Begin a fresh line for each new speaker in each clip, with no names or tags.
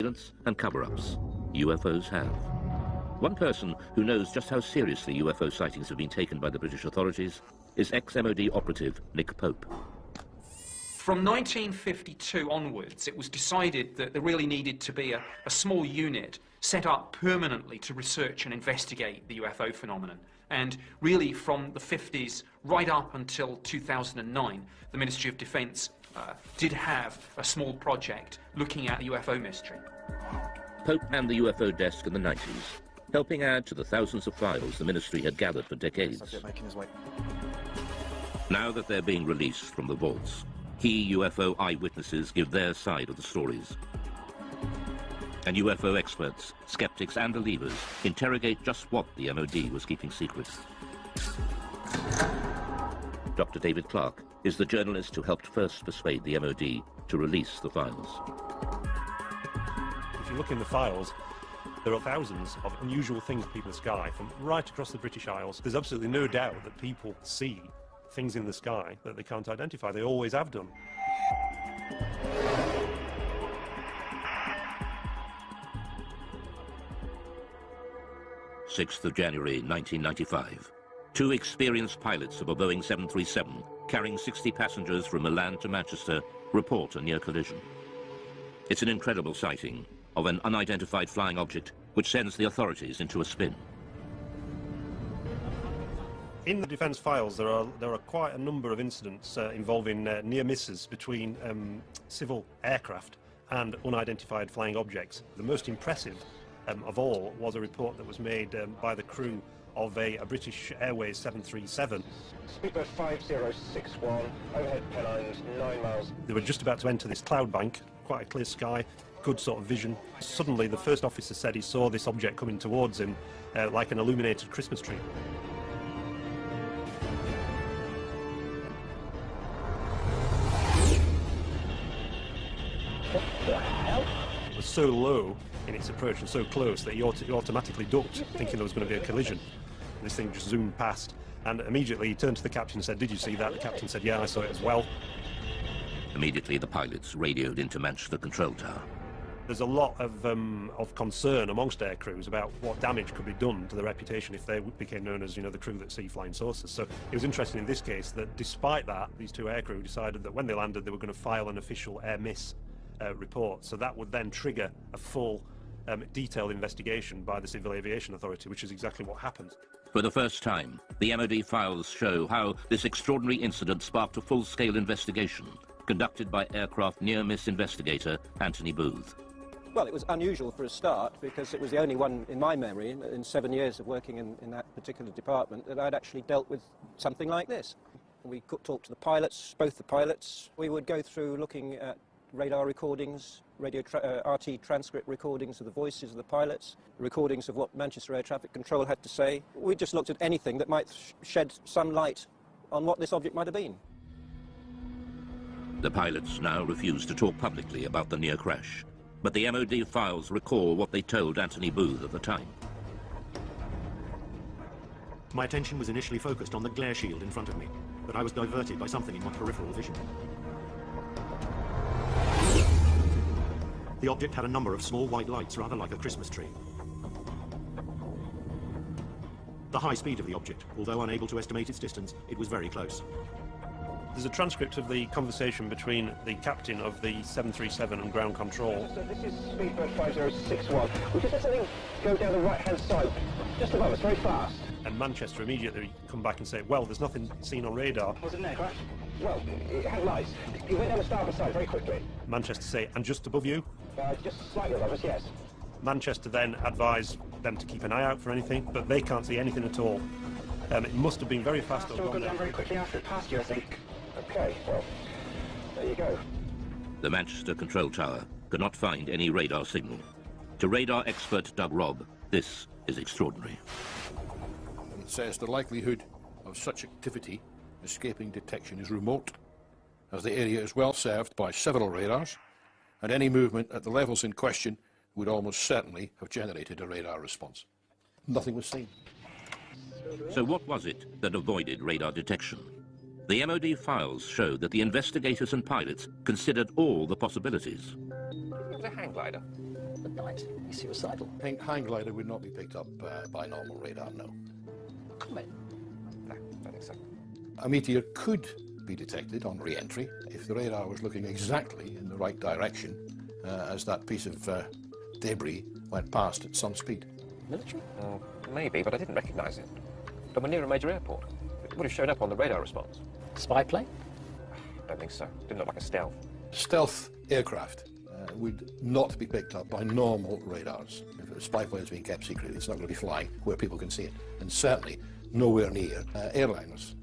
and cover-ups. UFOs have. One person who knows just how seriously UFO sightings have been taken by the British authorities is ex-MOD operative Nick Pope.
From 1952 onwards, it was decided that there really needed to be a small unit set up permanently to research and investigate the UFO phenomenon. And really from the 50s right up until 2009, the Ministry of Defence did have a small project looking at the UFO mystery.
Pope ran the UFO desk in the 90s, helping add to the thousands of files the ministry had gathered for decades. Now that they're being released from the vaults, key UFO eyewitnesses give their side of the stories. And UFO experts, skeptics and believers interrogate just what the MOD was keeping secret. Dr. David Clark is the journalist who helped first persuade the MOD to release the files.
If you look in the files, there are thousands of unusual things people in the sky from right across the British Isles. There's absolutely no doubt that people see things in the sky that they can't identify. They always have done.
January 6th, 1995. Two experienced pilots of a Boeing 737 carrying 60 passengers from Milan to Manchester report a near collision. It's an incredible sighting of an unidentified flying object which sends the authorities into a spin.
In the defence files, there are quite a number of incidents involving near misses between civil aircraft and unidentified flying objects. The most impressive of all was a report that was made by the crew of a British Airways 737.
Speedbird 5061, overhead pylons 9 miles.
They were just about to enter this cloud bank, quite a clear sky, good sort of vision. Suddenly the first officer said he saw this object coming towards him like an illuminated Christmas tree.
What the hell?
It was so low in its approach and so close that he automatically ducked, thinking there was going to be a collision. And this thing just zoomed past, and immediately he turned to the captain and said, "Did you see that?" The captain said, "Yeah, I saw it as well."
Immediately the pilots radioed into Manchester Control Tower.
There's a lot of concern amongst air crews about what damage could be done to the reputation if they became known as, you know, the crew that see flying saucers. So it was interesting in this case that despite that, these two air crew decided that when they landed they were going to file an official air miss report. So that would then trigger a full detailed investigation by the Civil Aviation Authority, which is exactly what happened.
For the first time, the MOD files show how this extraordinary incident sparked a full-scale investigation conducted by aircraft near-miss investigator Anthony Booth.
Well, it was unusual for a start because it was the only one in my memory in 7 years of working in that particular department that I'd actually dealt with something like this. We could talk to the pilots, both the pilots. We would go through looking at radar recordings, RT transcript recordings of the voices of the pilots, recordings of what Manchester Air Traffic Control had to say. We just looked at anything that might shed some light on what this object might have been.
The pilots now refuse to talk publicly about the near crash, but the MOD files recall what they told Anthony Booth at the time.
My attention was initially focused on the glare shield in front of me, but I was diverted by something in my peripheral vision. The object had a number of small white lights, rather like a Christmas tree. The high speed of the object, although unable to estimate its distance, it was very close.
There's a transcript of the conversation between the captain of the 737 and ground control.
So this is Speedbird 5061. We just had something go down the right-hand side, just above us, very fast.
And Manchester immediately come back and say, well, there's nothing seen on radar.
Was it an aircraft? Well, it had lights. It went down the starboard side very quickly.
Manchester say, and just above you?
Just slightly above us, yes.
Manchester then advised them to keep an eye out for anything, but they can't see anything at all. It must have been very fast.
So we'll go down very quickly after it passed you, I think. Okay, well, there you go.
The Manchester Control Tower could not find any radar signal. To radar expert Doug Robb, this is extraordinary.
It says the likelihood of such activity escaping detection is remote, as the area is well served by several radars, and any movement at the levels in question would almost certainly have generated a radar response. Nothing was seen.
So what was it that avoided radar detection? The MOD files show that the investigators and pilots considered all the possibilities.
was a hang glider.
At night, he's suicidal.
Hang glider would not be picked up by normal radar, no.
Comet.
No, I don't think so.
A meteor could be detected on re-entry if the radar was looking exactly in the right direction as that piece of debris went past at some speed.
Military?
Maybe, but I didn't recognise it. But we're near a major airport. It would have shown up on the radar response.
Spy plane?
I don't think so. Didn't look like a stealth.
Stealth aircraft would not be picked up by normal radars. If a spy plane is being kept secret, it's not going to be flying where people can see it. And certainly nowhere near airliners.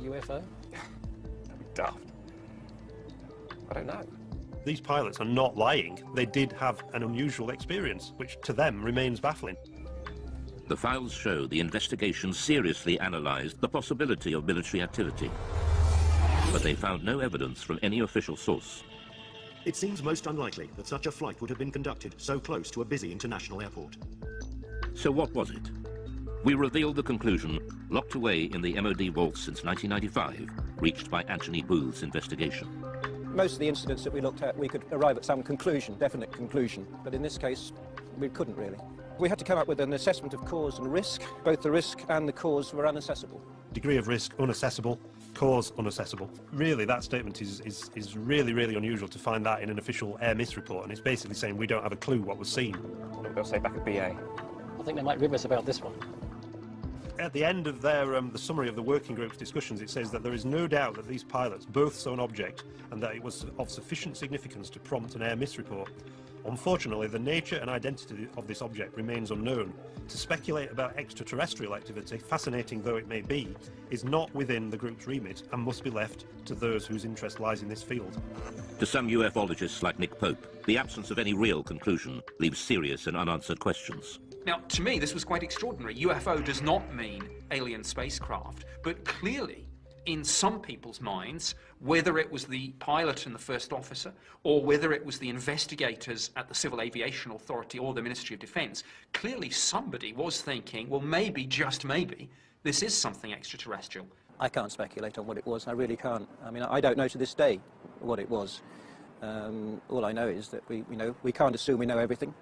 UFO?
That'd be daft. I don't know.
These pilots are not lying. They did have an unusual experience, which to them remains baffling.
The files show the investigation seriously analysed the possibility of military activity. But they found no evidence from any official source.
It seems most unlikely that such a flight would have been conducted so close to a busy international airport.
So what was it? We revealed the conclusion, locked away in the MOD vaults since 1995, reached by Anthony Booth's investigation.
Most of the incidents that we looked at, we could arrive at some conclusion, definite conclusion, but in this case, we couldn't really. We had to come up with an assessment of cause and risk. Both the risk and the cause were unassessable.
Degree of risk, unassessable. Cause, unassessable. Really, that statement is really, really unusual to find that in an official air miss report, and it's basically saying we don't have a clue what was seen.
What they'll say back at BA.
I think they might rib us about this one.
At the end of their the summary of the working group's discussions, it says that there is no doubt that these pilots both saw an object and that it was of sufficient significance to prompt an air miss report. Unfortunately, the nature and identity of this object remains unknown. To speculate about extraterrestrial activity, fascinating though it may be, is not within the group's remit and must be left to those whose interest lies in this field.
To some ufologists like Nick Pope, the absence of any real conclusion leaves serious and unanswered questions.
Now, to me, this was quite extraordinary. UFO does not mean alien spacecraft, but clearly, in some people's minds, whether it was the pilot and the first officer, or whether it was the investigators at the Civil Aviation Authority or the Ministry of Defence, clearly somebody was thinking, well, maybe, just maybe, this is something extraterrestrial.
I can't speculate on what it was, I really can't. I mean, I don't know to this day what it was. All I know is that we can't assume we know everything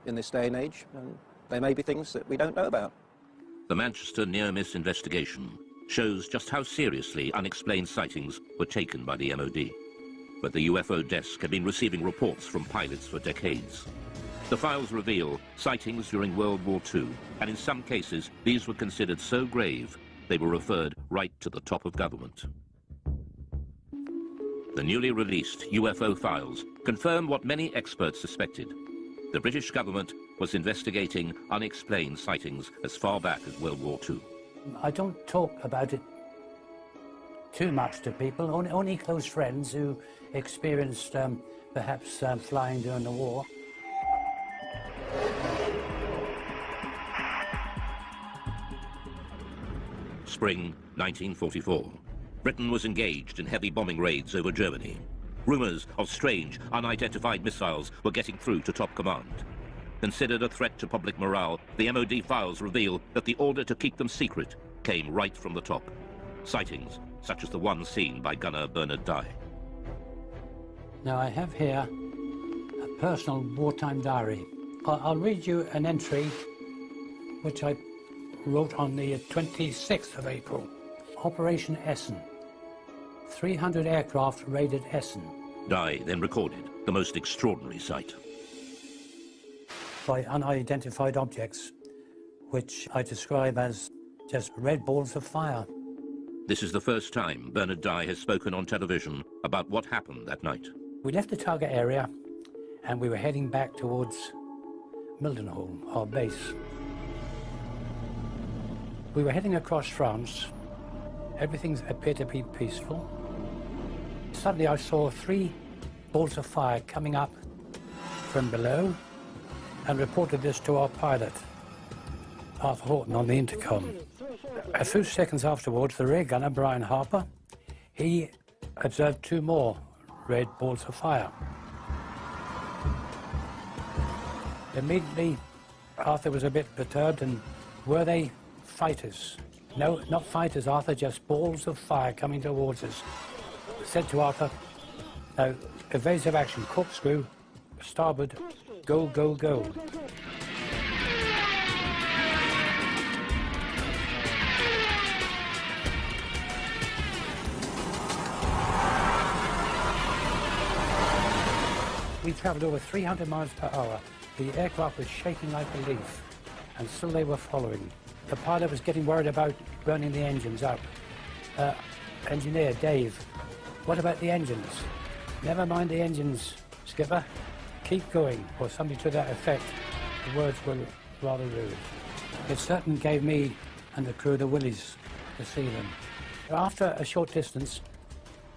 in this day and age. There may be things that we don't know about.
The Manchester near-miss investigation shows just how seriously unexplained sightings were taken by the MOD. But the UFO desk had been receiving reports from pilots for decades. The files reveal sightings during World War II, and in some cases, these were considered so grave, they were referred right to the top of government. The newly released UFO files confirm what many experts suspected. The British government was investigating unexplained sightings as far back as World War II.
I don't talk about it too much to people, only close friends who experienced perhaps flying during the war.
Spring 1944. Britain was engaged in heavy bombing raids over Germany. Rumours of strange, unidentified missiles were getting through to top command. Considered a threat to public morale, the MOD files reveal that the order to keep them secret came right from the top. Sightings, such as the one seen by gunner Bernard Dye.
Now I have here a personal wartime diary. I'll read you an entry which I wrote on the 26th of April. Operation Essen. 300 aircraft raided Essen.
Dye then recorded the most extraordinary sight.
By unidentified objects, which I describe as just red balls of fire.
This is the first time Bernard Dye has spoken on television about what happened that night.
We left the target area and we were heading back towards Mildenhall, our base. We were heading across France. Everything appeared to be peaceful. Suddenly I saw 3 balls of fire coming up from below and reported this to our pilot, Arthur Horton, on the intercom. A few seconds afterwards, the rear gunner, Brian Harper, he observed 2 more red balls of fire. Immediately, Arthur was a bit perturbed, and were they fighters? No, not fighters, Arthur, just balls of fire coming towards us. I said to Arthur, no, evasive action, corkscrew, starboard, go, go, go. We travelled over 300 miles per hour. The aircraft was shaking like a leaf, and still they were following. The pilot was getting worried about burning the engines up. Engineer, Dave, what about the engines? Never mind the engines, skipper. Keep going, or something to that effect. The words were rather rude. It certainly gave me and the crew the willies to see them. After a short distance,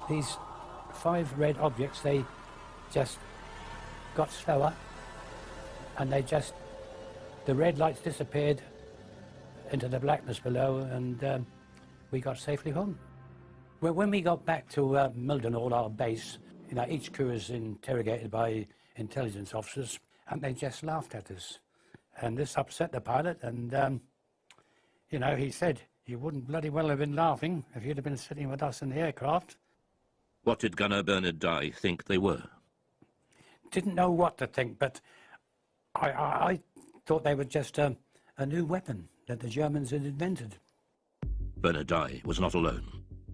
these 5 red objects, they just got slower, and the red lights disappeared into the blackness below, and we got safely home. Well, when we got back to Mildenhall, our base, you know, each crew was interrogated by intelligence officers, and they just laughed at us. And this upset the pilot, and, you know, he said, "You wouldn't bloody well have been laughing if you'd have been sitting with us in the aircraft."
What did Gunner Bernard Dye think they were?
Didn't know what to think, but I thought they were just a new weapon that the Germans had invented.
Bernard Dye was not alone.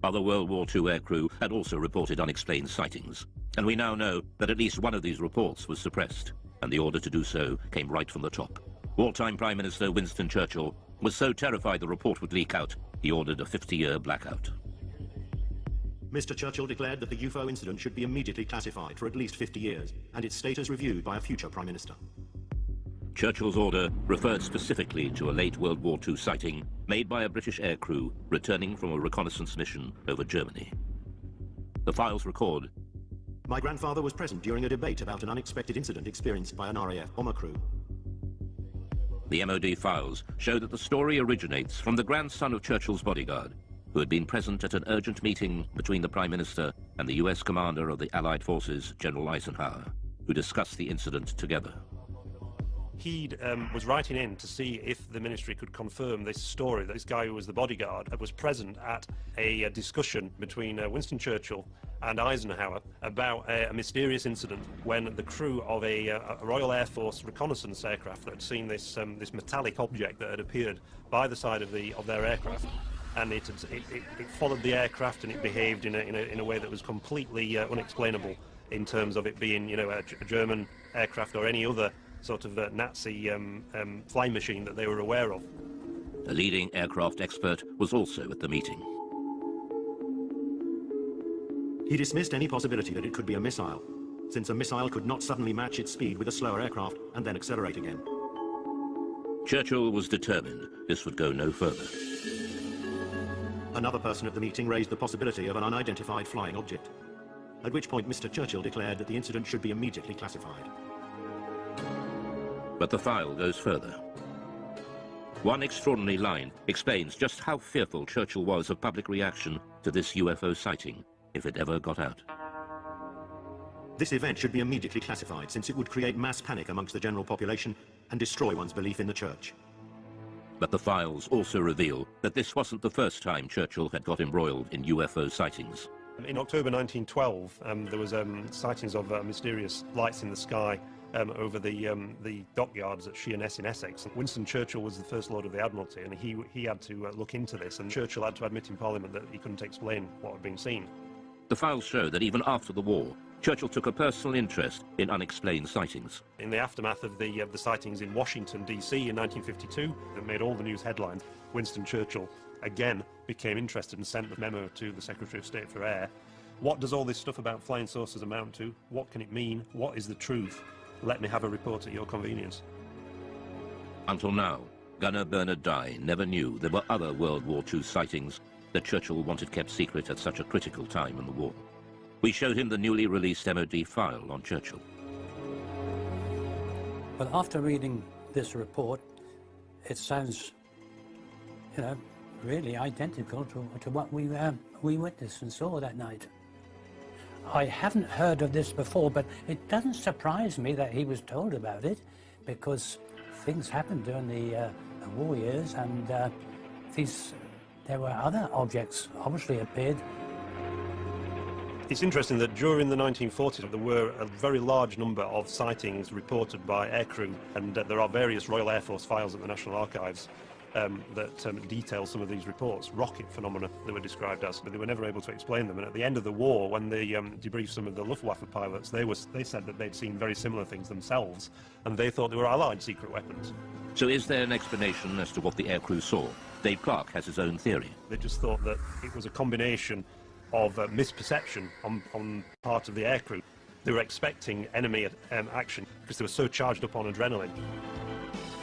Other World War II aircrew had also reported unexplained sightings, and we now know that at least one of these reports was suppressed, and the order to do so came right from the top. Wartime Prime Minister Winston Churchill was so terrified the report would leak out, he ordered a 50-year blackout.
Mr. Churchill declared that the UFO incident should be immediately classified for at least 50 years, and its status reviewed by a future Prime Minister.
Churchill's order referred specifically to a late World War II sighting made by a British aircrew returning from a reconnaissance mission over Germany. The files record,
"My grandfather was present during a debate about an unexpected incident experienced by an RAF bomber crew."
The MOD files show that the story originates from the grandson of Churchill's bodyguard, who had been present at an urgent meeting between the Prime Minister and the US commander of the Allied forces, General Eisenhower, who discussed the incident together.
He was writing in to see if the ministry could confirm this story, that this guy who was the bodyguard was present at a discussion between Winston Churchill and Eisenhower about a mysterious incident when the crew of a Royal Air Force reconnaissance aircraft that had seen this metallic object that had appeared by the side of their aircraft, and it followed the aircraft, and it behaved in a way that was completely unexplainable in terms of it being, you know, a German aircraft or any other sort of Nazi flying machine that they were aware of.
A leading aircraft expert was also at the meeting.
He dismissed any possibility that it could be a missile, since a missile could not suddenly match its speed with a slower aircraft and then accelerate again.
Churchill was determined this would go no further.
Another person at the meeting raised the possibility of an unidentified flying object, at which point Mr. Churchill declared that the incident should be immediately classified.
But the file goes further. One extraordinary line explains just how fearful Churchill was of public reaction to this UFO sighting, if it ever got out.
This event should be immediately classified, since it would create mass panic amongst the general population and destroy one's belief in the church.
But the files also reveal that this wasn't the first time Churchill had got embroiled in UFO sightings.
In October 1912, there was sightings of mysterious lights in the sky over the dockyards at Sheerness in Essex. Winston Churchill was the First Lord of the Admiralty, and he had to look into this, and Churchill had to admit in Parliament that he couldn't explain what had been seen.
The files show that even after the war, Churchill took a personal interest in unexplained sightings.
In the aftermath of the sightings in Washington, D.C. in 1952, that made all the news headlines, Winston Churchill again became interested and sent the memo to the Secretary of State for Air. What does all this stuff about flying saucers amount to? What can it mean? What is the truth? Let me have a report at your convenience.
Until now, Gunner Bernard Dye never knew there were other World War II sightings that Churchill wanted kept secret at such a critical time in the war. We showed him the newly released MOD file on Churchill.
Well, after reading this report, it sounds, you know, really identical to what we witnessed and saw that night. I haven't heard of this before, but it doesn't surprise me that he was told about it, because things happened during the war years, and there were other objects obviously appeared.
It's interesting that during the 1940s there were a very large number of sightings reported by aircrew, and there are various Royal Air Force files at the National Archives that detail some of these reports. Rocket phenomena, they were described as, but they were never able to explain them. And at the end of the war, when they debriefed some of the Luftwaffe pilots, they said that they'd seen very similar things themselves, and they thought they were Allied secret weapons.
So is there an explanation as to what the aircrew saw? Dave Clark has his own theory.
They just thought that it was a combination of misperception on part of the aircrew. They were expecting enemy action because they were so charged up on adrenaline.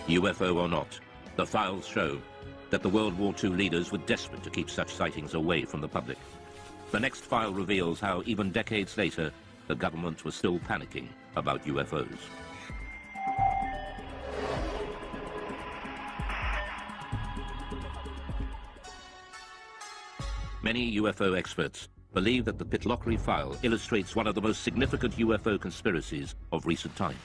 UFO or not, the files show that the World War II leaders were desperate to keep such sightings away from the public. The next file reveals how, even decades later, the government was still panicking about UFOs. Many UFO experts believe that the Pitlochry file illustrates one of the most significant UFO conspiracies of recent times.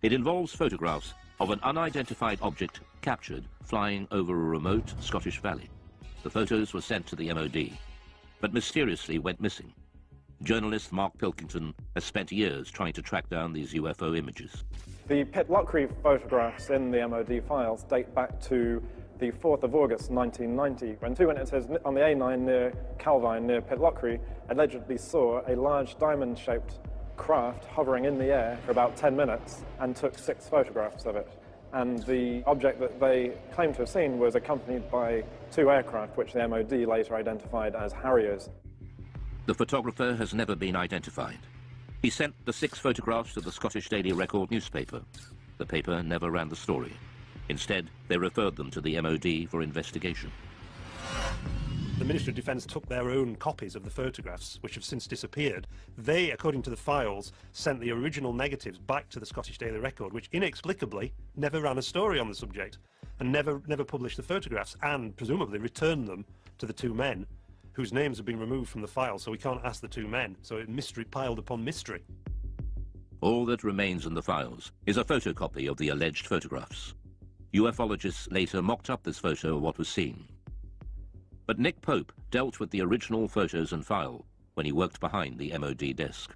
It involves photographs of an unidentified object captured flying over a remote Scottish valley. The photos were sent to the MOD, but mysteriously went missing. Journalist Mark Pilkington has spent years trying to track down these UFO images.
The Pitlochry photographs in the MOD files date back to the 4th of August 1990, when two witnesses on the A9 near Calvine, near Pitlochry, allegedly saw a large diamond-shaped craft hovering in the air for about 10 minutes and took 6 photographs of it. And the object that they claimed to have seen was accompanied by 2 aircraft, which the MOD later identified as Harriers.
The photographer has never been identified. He sent the 6 photographs to the Scottish Daily Record newspaper. The paper never ran the story. Instead, they referred them to the MOD for investigation.
The Ministry of Defence took their own copies of the photographs, which have since disappeared. They, according to the files, sent the original negatives back to the Scottish Daily Record, which inexplicably never ran a story on the subject and never published the photographs, and presumably returned them to the 2 men whose names have been removed from the file, so we can't ask the 2 men. So mystery piled upon mystery.
All that remains in the files is a photocopy of the alleged photographs. Ufologists later mocked up this photo of what was seen. But Nick Pope dealt with the original photos and file when he worked behind the MOD desk.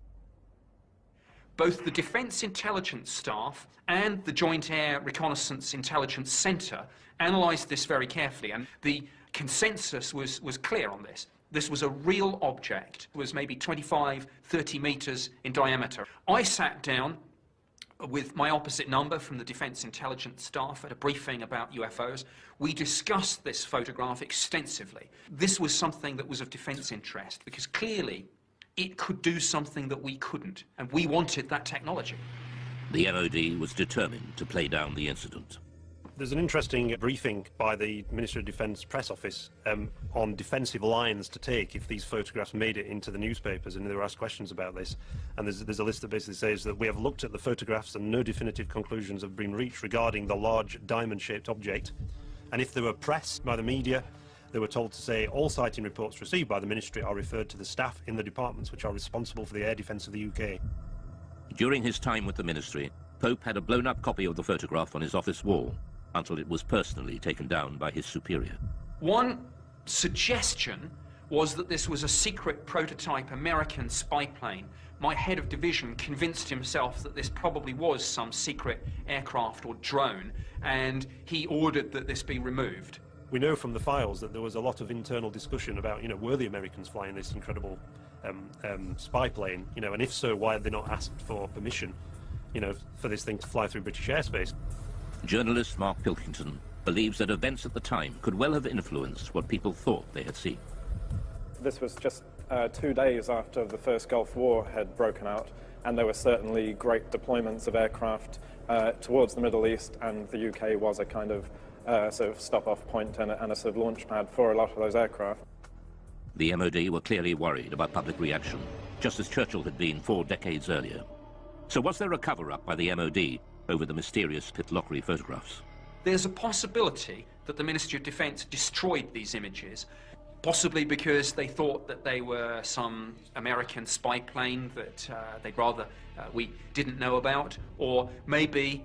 Both the Defence Intelligence Staff and the Joint Air Reconnaissance Intelligence Centre analysed this very carefully, and the consensus was clear on this. This was a real object. It was maybe 25, 30 metres in diameter. I sat down with my opposite number from the Defence Intelligence Staff at a briefing about UFOs. We discussed this photograph extensively. This was something that was of defence interest, because clearly it could do something that we couldn't, and we wanted that technology.
The MOD was determined to play down the incident.
There's an interesting briefing by the Ministry of Defence press office on defensive lines to take if these photographs made it into the newspapers, and they were asked questions about this. And there's a list that basically says that we have looked at the photographs and no definitive conclusions have been reached regarding the large diamond-shaped object. And if they were pressed by the media, they were told to say all sighting reports received by the Ministry are referred to the staff in the departments which are responsible for the air defence of the UK.
During his time with the Ministry, Pope had a blown-up copy of the photograph on his office wall, until it was personally taken down by his superior.
One suggestion was that this was a secret prototype American spy plane. My head of division convinced himself that this probably was some secret aircraft or drone, and he ordered that this be removed.
We know from the files that there was a lot of internal discussion about, were the Americans flying this incredible spy plane, and if so, why had they not asked for permission, for this thing to fly through British airspace?
Journalist Mark Pilkington believes that events at the time could well have influenced what people thought they had seen.
This was just 2 days after the first Gulf War had broken out, and there were certainly great deployments of aircraft towards the Middle East, and the UK was a kind of sort of stop-off point and a sort of launch pad for a lot of those aircraft.
The MOD were clearly worried about public reaction, just as Churchill had been 4 decades earlier. So was there a cover-up by the MOD over the mysterious Pitlochry photographs?
There's a possibility that the Ministry of Defence destroyed these images, possibly because they thought that they were some American spy plane that they'd rather we didn't know about, or maybe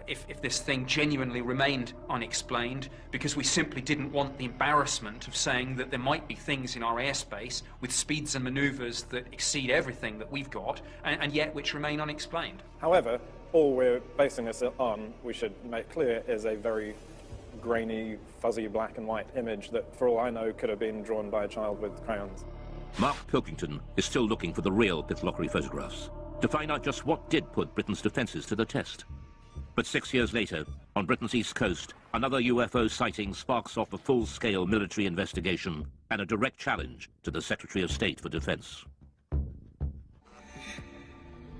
if this thing genuinely remained unexplained, because we simply didn't want the embarrassment of saying that there might be things in our airspace with speeds and manoeuvres that exceed everything that we've got, and yet which remain unexplained.
However, all we're basing this on, we should make clear, is a very grainy, fuzzy black and white image that, for all I know, could have been drawn by a child with crayons.
Mark Pilkington is still looking for the real Pitlochry photographs to find out just what did put Britain's defences to the test. But 6 years later, on Britain's east coast, another UFO sighting sparks off a full-scale military investigation and a direct challenge to the Secretary of State for Defence.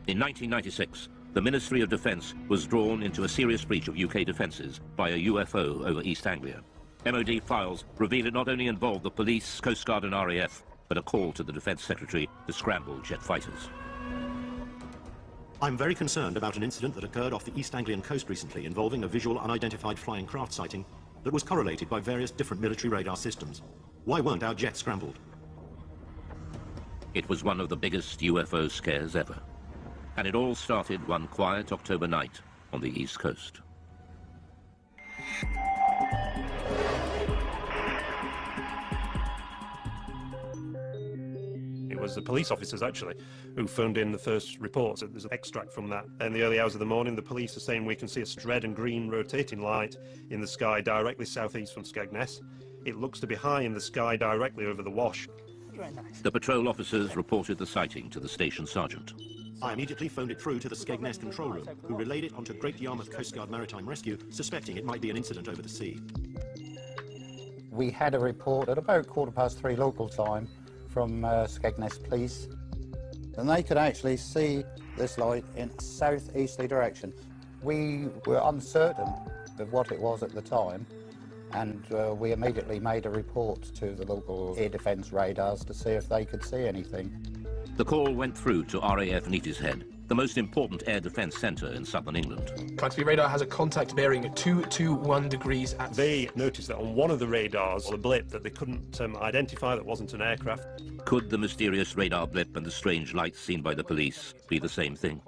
In 1996, the Ministry of Defence was drawn into a serious breach of UK defences by a UFO over East Anglia. MOD files reveal it not only involved the police, Coast Guard and RAF, but a call to the Defence Secretary to scramble jet fighters.
I'm very concerned about an incident that occurred off the East Anglian coast recently involving a visual unidentified flying craft sighting that was correlated by various different military radar systems. Why weren't our jets scrambled?
It was one of the biggest UFO scares ever. And it all started one quiet October night on the East Coast.
It was the police officers, actually, who phoned in the first reports. There's an extract from that. In the early hours of the morning, the police are saying we can see a red and green rotating light in the sky directly southeast from Skegness. It looks to be high in the sky directly over the Wash.
Very nice.
The patrol officers reported the sighting to the station sergeant.
I immediately phoned it through to the Skegness control room, who relayed it onto Great Yarmouth Coast Guard Maritime Rescue, suspecting it might be an incident over the sea.
We had a report at about 3:15 local time from Skegness Police, and they could actually see this light in a southeasterly direction. We were uncertain of what it was at the time, and we immediately made a report to the local air defence radars to see if they could see anything.
The call went through to RAF Neatishead, the most important air defence centre in southern England.
Clancy radar has a contact bearing at 221 degrees.
They noticed that on one of the radars, a blip that they couldn't identify, that wasn't an aircraft.
Could the mysterious radar blip and the strange lights seen by the police be the same thing?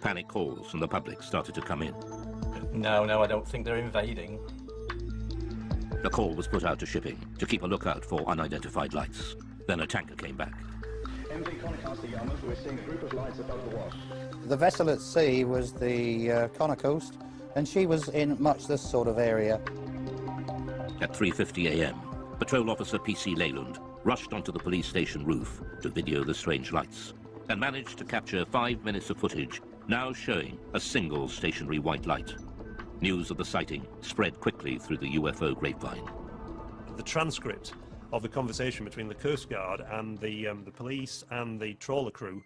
Panic calls from the public started to come in.
No, I don't think they're invading.
The call was put out to shipping to keep a lookout for unidentified lights. Then a tanker came back.
MV Conocast to Yarmouth, we're seeing a group of lights above the Wash.
The vessel at sea was the Connor Coast, and she was in much this sort of area.
At 3:50 a.m., Patrol Officer P.C. Leyland rushed onto the police station roof to video the strange lights and managed to capture 5 minutes of footage, now showing a single stationary white light. News of the sighting spread quickly through the UFO grapevine.
The transcript of the conversation between the Coast Guard and the police and the trawler crew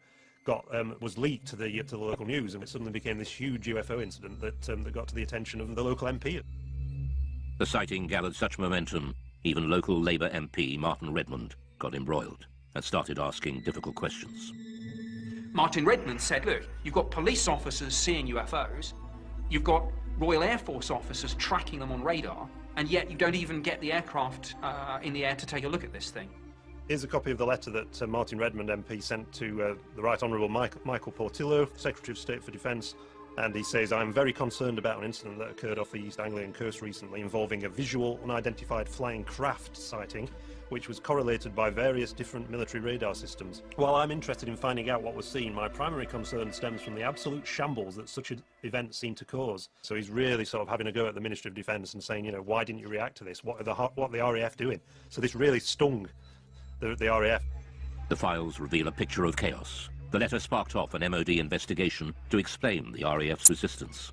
was leaked to the local news, and it suddenly became this huge UFO incident that got to the attention of the local MP.
The sighting gathered such momentum, even local Labour MP Martin Redmond got embroiled and started asking difficult questions.
Martin Redmond said, look, you've got police officers seeing UFOs, you've got Royal Air Force officers tracking them on radar, and yet you don't even get the aircraft in the air to take a look at this thing.
Here's a copy of the letter that Martin Redmond MP sent to the Right Honourable Michael Portillo, Secretary of State for Defence, and he says, I'm very concerned about an incident that occurred off the East Anglian coast recently involving a visual unidentified flying craft sighting, which was correlated by various different military radar systems. While I'm interested in finding out what was seen, my primary concern stems from the absolute shambles that such an event seemed to cause. So he's really sort of having a go at the Ministry of Defence and saying, why didn't you react to this? What are the RAF doing? So this really stung the RAF.
The files reveal a picture of chaos. The letter sparked off an MOD investigation to explain the RAF's resistance.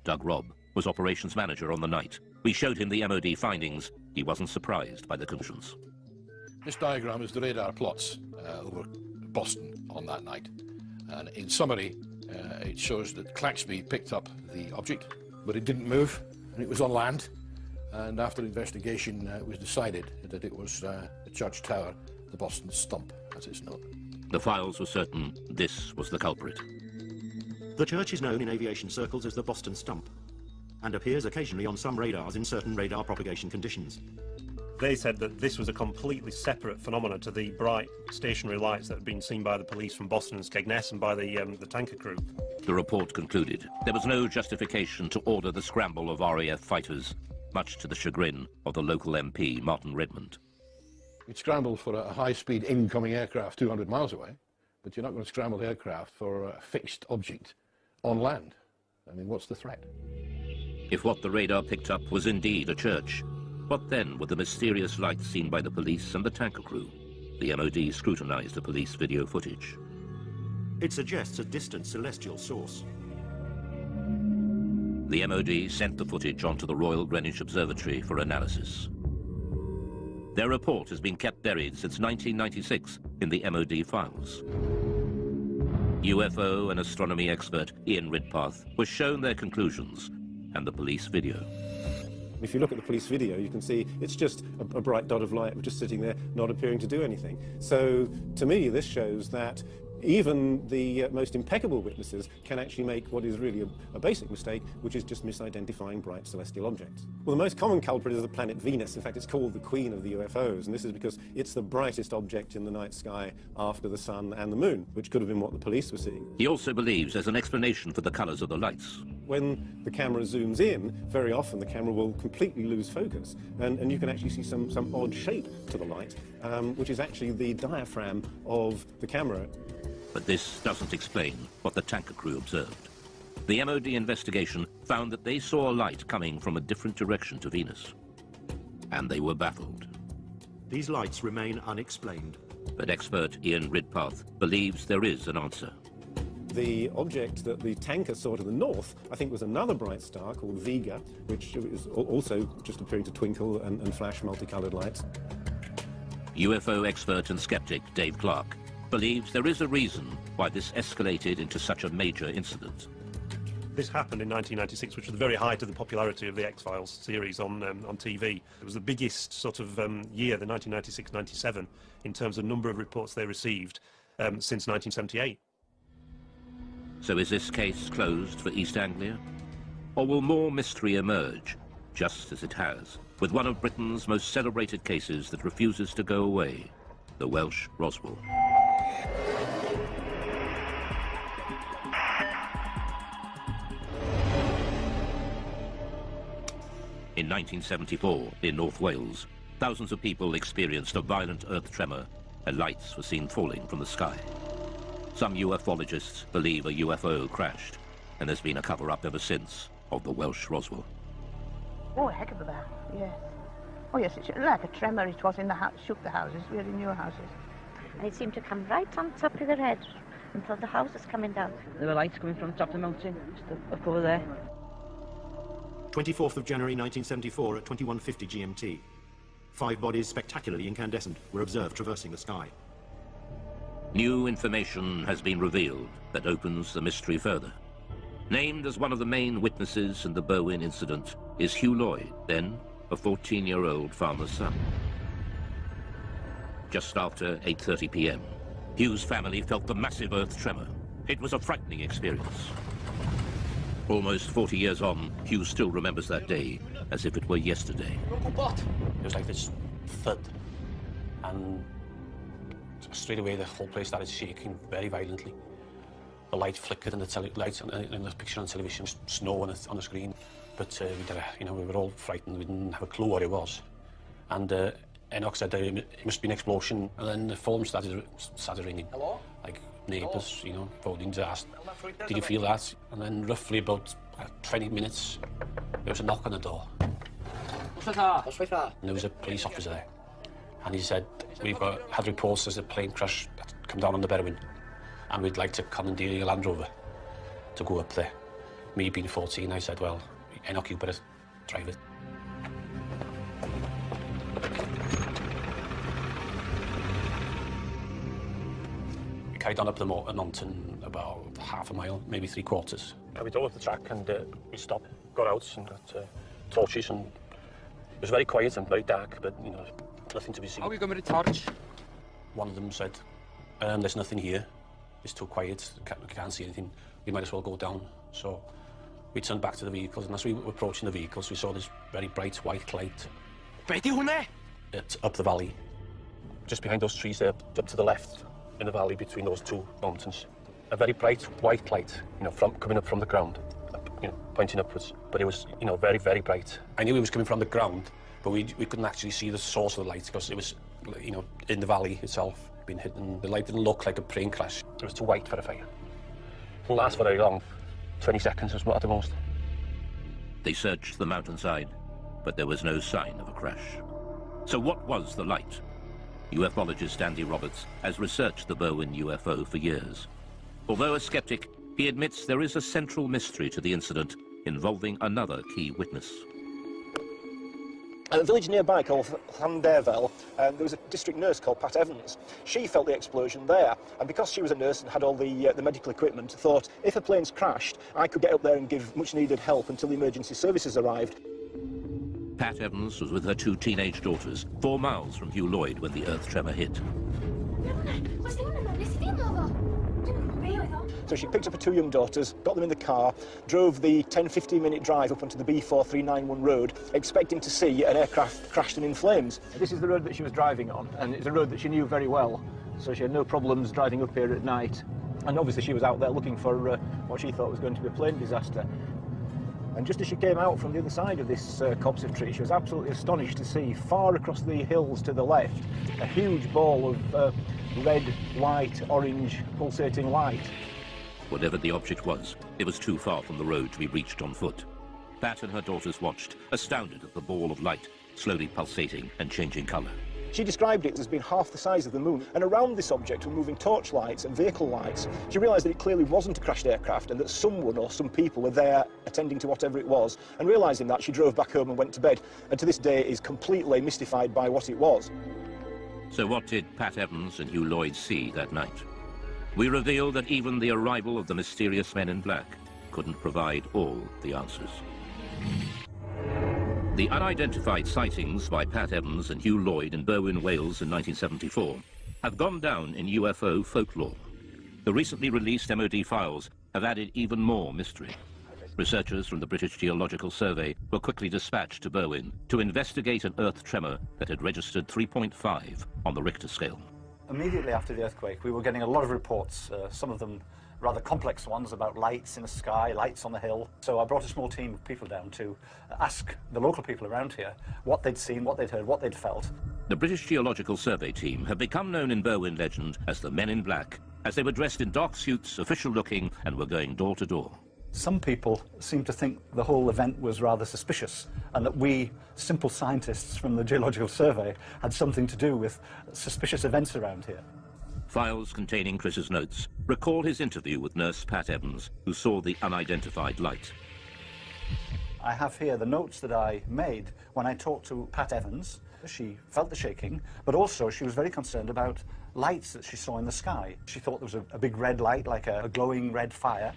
Doug Robb was operations manager on the night. We showed him the MOD findings. He wasn't surprised by the conclusions.
This diagram is the radar plots over Boston on that night. And in summary, it shows that Claxby picked up the object, but it didn't move, and it was on land. And after investigation, it was decided that it was the Church Tower, the Boston Stump, as it's known.
The files were certain this was the culprit.
The church is known in aviation circles as the Boston Stump, and appears occasionally on some radars in certain radar propagation conditions.
They said that this was a completely separate phenomenon to the bright stationary lights that had been seen by the police from Boston and Skegness and by the tanker crew.
The report concluded there was no justification to order the scramble of RAF fighters, much to the chagrin of the local MP, Martin Redmond.
You'd scramble for a high-speed incoming aircraft 200 miles away, but you're not going to scramble the aircraft for a fixed object on land. I mean, what's the threat?
If what the radar picked up was indeed a church, what then were the mysterious lights seen by the police and the tanker crew? The MOD scrutinized the police video footage.
It suggests a distant celestial source.
The MOD sent the footage onto the Royal Greenwich Observatory for analysis. Their report has been kept buried since 1996 in the MOD files. UFO and astronomy expert Ian Ridpath was shown their conclusions and the police video.
If you look at the police video, you can see it's just a bright dot of light just sitting there, not appearing to do anything. So, to me, this shows that even the most impeccable witnesses can actually make what is really a basic mistake, which is just misidentifying bright celestial objects. Well, the most common culprit is the planet Venus. In fact, it's called the Queen of the UFOs, and this is because it's the brightest object in the night sky after the sun and the moon, which could have been what the police were seeing.
He also believes there's an explanation for the colours of the lights.
When the camera zooms in, very often the camera will completely lose focus, and you can actually see some odd shape to the light, which is actually the diaphragm of the camera.
But this doesn't explain what the tanker crew observed. The MOD investigation found that they saw a light coming from a different direction to Venus. And they were baffled.
These lights remain unexplained.
But expert Ian Ridpath believes there is an answer.
The object that the tanker saw to the north, I think, was another bright star called Vega, which is also just appearing to twinkle and flash multicolored lights.
UFO expert and skeptic Dave Clark believes there is a reason why this escalated into such a major incident.
This happened in 1996, which was the very height of the popularity of the X-Files series on TV. It was the biggest sort of year, the 1996-97, in terms of number of reports they received since 1978.
So is this case closed for East Anglia? Or will more mystery emerge, just as it has, with one of Britain's most celebrated cases that refuses to go away, the Welsh Roswell? In 1974, in North Wales, thousands of people experienced a violent earth tremor and lights were seen falling from the sky. Some ufologists believe a UFO crashed, and there's been a cover-up ever since of the Welsh Roswell.
Oh, a heck of a bang, yes. Oh, yes, it's like a tremor. It was in the house, shook the houses. We're in new houses.
And it seemed to come right on top of their head until the house was coming down.
There were lights coming from the top of the mountain, just up over there.
24th of January 1974 at 21:50 GMT. 5 bodies spectacularly incandescent were observed traversing the sky.
New information has been revealed that opens the mystery further. Named as one of the main witnesses in the Berwyn incident is Hugh Lloyd, then a 14-year-old farmer's son. Just after 8:30 p.m., Hugh's family felt the massive earth tremor. It was a frightening experience. Almost 40 years on, Hugh still remembers that day as if it were yesterday.
It was like this thud, and straight away the whole place started shaking very violently. The light flickered in the lights in the picture on television, snow on the screen. But we were all frightened. We didn't have a clue what it was. And Enoch said it must be an explosion, and then the phone started ringing. Hello? Like neighbours, phoning to ask, did you feel that? And then roughly about 20 minutes, there was a knock on the door. And there was a police officer there. And he said, we've had reports there's a plane crash that's come down on the Berwyn, and we'd like to commandeer your Land Rover to go up there. Me being 14, I said, well, Enoch, you better drive it. We carried on up the mountain about half a mile, maybe 3/4. We drove up the track and we stopped, got out and got torches, and it was very quiet and very dark, but nothing to be seen.
How are we going with a torch?
One of them said, there's nothing here. It's too quiet, we can't see anything. We might as well go down. So we turned back to the vehicles, and as we were approaching the vehicles, we saw this very bright white light. It's up the valley, just behind those trees there, up to the left in the valley between those two mountains. A very bright white light, you know, coming up from the ground, you know, pointing upwards. But it was, you know, very, very bright. I knew it was coming from the ground, but we couldn't actually see the source of the light because it was, you know, in the valley itself, being hidden. The light didn't look like a plane crash. It was too white for a fire. It didn't last for very long. 20 seconds at the most.
They searched the mountainside, but there was no sign of a crash. So what was the light? UFologist Andy Roberts has researched the Berwyn UFO for years. Although a skeptic, he admits there is a central mystery to the incident involving another key witness.
At a village nearby called Llanderfel, there was a district nurse called Pat Evans. She felt the explosion there, and because she was a nurse and had all the medical equipment, thought, if a plane's crashed, I could get up there and give much-needed help until the emergency services arrived.
Pat Evans was with her 2 teenage daughters, 4 miles from Hugh Lloyd when the earth tremor hit.
So she picked up her 2 young daughters, got them in the car, drove the 10-15 minute drive up onto the B4391 road, expecting to see an aircraft crashed and in flames. This is the road that she was driving on, and it's a road that she knew very well, so she had no problems driving up here at night. And obviously she was out there looking for what she thought was going to be a plane disaster. And just as she came out from the other side of this copse of trees, she was absolutely astonished to see, far across the hills to the left, a huge ball of red, white, orange, pulsating light.
Whatever the object was, it was too far from the road to be reached on foot. Pat and her daughters watched, astounded at the ball of light, slowly pulsating and changing colour.
She described it as being half the size of the moon, and around this object were moving torchlights and vehicle lights. She realised that it clearly wasn't a crashed aircraft and that someone or some people were there attending to whatever it was. And realising that, she drove back home and went to bed, and to this day is completely mystified by what it was.
So what did Pat Evans and Hugh Lloyd see that night? We reveal that even the arrival of the mysterious men in black couldn't provide all the answers. The unidentified sightings by Pat Evans and Hugh Lloyd in Berwyn, Wales in 1974 have gone down in UFO folklore. The recently released MOD files have added even more mystery. Researchers from the British Geological Survey were quickly dispatched to Berwyn to investigate an earth tremor that had registered 3.5 on the Richter scale.
Immediately after the earthquake, we were getting a lot of reports, some of them rather complex ones about lights in the sky, lights on the hill. So I brought a small team of people down to ask the local people around here what they'd seen, what they'd heard, what they'd felt.
The British Geological Survey team have become known in Berwyn legend as the Men in Black, as they were dressed in dark suits, official-looking, and were going door to door.
Some people seem to think the whole event was rather suspicious and that we, simple scientists from the Geological Survey, had something to do with suspicious events around here.
Files containing Chris's notes recall his interview with nurse Pat Evans, who saw the unidentified light.
I have here the notes that I made when I talked to Pat Evans. She felt the shaking, but also she was very concerned about lights that she saw in the sky. She thought there was a big red light, like a glowing red fire.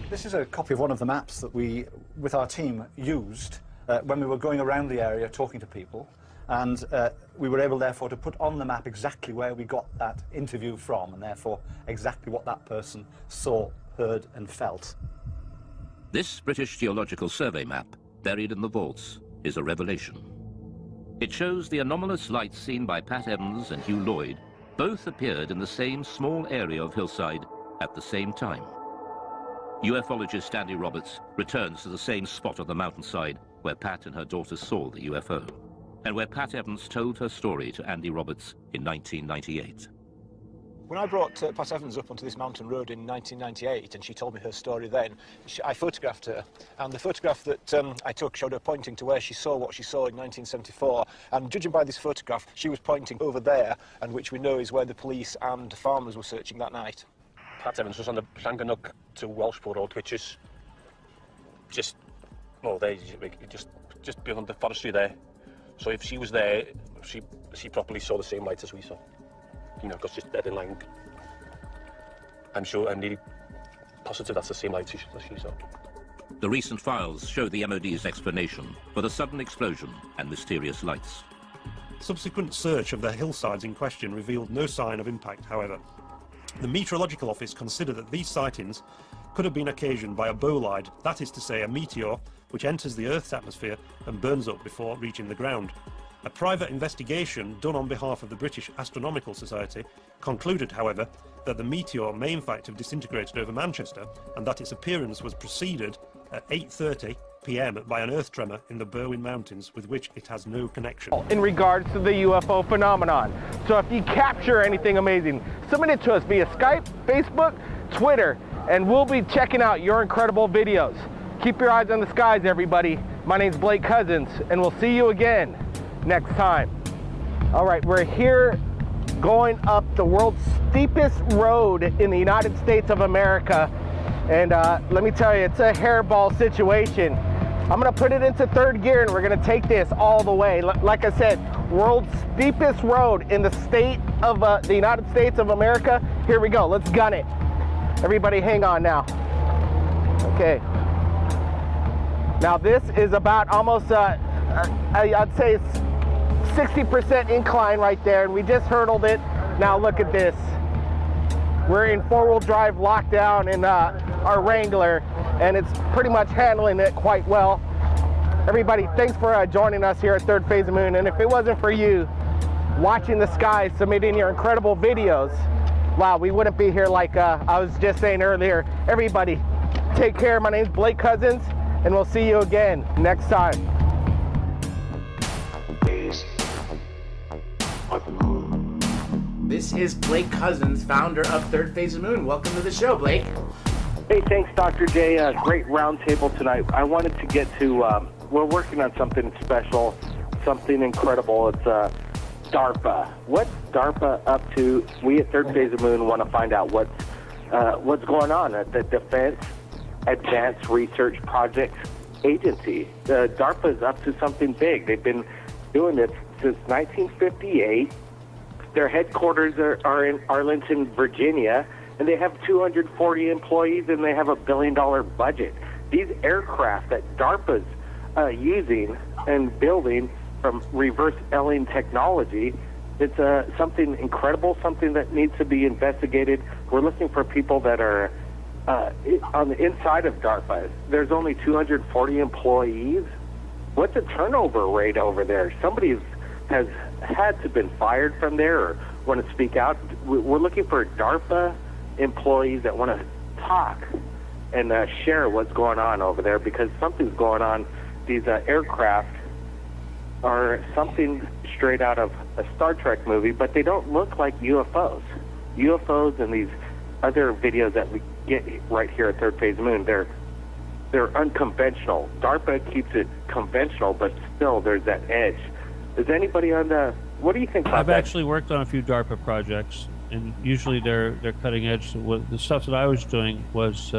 This is a copy of one of the maps that we, with our team, used when we were going around the area talking to people, and we were able, therefore, to put on the map exactly where we got that interview from, and therefore exactly what that person saw, heard and felt.
This British Geological Survey map, buried in the vaults, is a revelation. It shows the anomalous lights seen by Pat Evans and Hugh Lloyd both appeared in the same small area of hillside at the same time. Ufologist Andy Roberts returns to the same spot on the mountainside where Pat and her daughters saw the UFO, and where Pat Evans told her story to Andy Roberts in 1998.
When I brought Pat Evans up onto this mountain road in 1998 and she told me her story then, I photographed her, and the photograph that I took showed her pointing to where she saw what she saw in 1974, and judging by this photograph, she was pointing over there, and which we know is where the police and farmers were searching that night.
Pat Evans was on the Llangannock to Welshpool Road, which is just, well, just beyond the forestry there. So if she was there, she probably saw the same lights as we saw. You know, because she's dead in line. I'm sure, I'm nearly positive that's the same lights as she saw.
The recent files show the MOD's explanation for the sudden explosion and mysterious lights.
Subsequent search of the hillsides in question revealed no sign of impact, however. The Meteorological Office considered that these sightings could have been occasioned by a bolide, that is to say a meteor, which enters the Earth's atmosphere and burns up before reaching the ground. A private investigation done on behalf of the British Astronomical Society concluded, however, that the meteor may in fact have disintegrated over Manchester and that its appearance was preceded at 8:30 p.m. by an earth tremor in the Berwyn Mountains with which it has no connection.
In regards to the UFO phenomenon. So if you capture anything amazing, submit it to us via Skype, Facebook, Twitter, and we'll be checking out your incredible videos. Keep your eyes on the skies, everybody. My name's Blake Cousins, and we'll see you again next time. All right, we're here going up the world's steepest road in the United States of America. And let me tell you, it's a hairball situation. I'm gonna put it into third gear and we're gonna take this all the way. Like I said, world's steepest road in the state of the United States of America. Here we go, let's gun it. Everybody hang on now. Okay. Now this is about almost, I'd say it's 60% incline right there, and we just hurdled it. Now look at this. We're in four-wheel drive lockdown in our Wrangler, and it's pretty much handling it quite well. Everybody, thanks for joining us here at Third Phase of Moon, and if it wasn't for you watching the skies, submitting your incredible videos, wow, we wouldn't be here like I was just saying earlier. Everybody, take care. My name's Blake Cousins, and we'll see you again next time.
This is Blake Cousins, founder of Third Phase of Moon. Welcome to the show, Blake.
Hey, thanks, Dr. J. Great roundtable tonight. I wanted to get to, we're working on something special, something incredible. It's DARPA. What's DARPA up to? We at Third Phase of Moon want to find out what's going on at the Defense Advanced Research Projects Agency. DARPA is up to something big. They've been doing this since 1958. Their headquarters are in Arlington, Virginia, and they have 240 employees, and they have $1 billion budget. These aircraft that DARPA's using and building from reverse Elling technology, it's something incredible, something that needs to be investigated. We're looking for people that are on the inside of DARPA. There's only 240 employees. What's the turnover rate over there? Somebody has had to have been fired from there or want to speak out. We're looking for DARPA employees that want to talk and share what's going on over there, because something's going on. These aircraft are something straight out of a Star Trek movie, but they don't look like UFOs. UFOs and these other videos that we get right here at Third Phase Moon, they're unconventional. DARPA keeps it conventional, but still there's that edge. Is anybody on the... What do you think about
I've
that?
actually worked on a few DARPA projects, and usually they're cutting edge. The stuff that I was doing was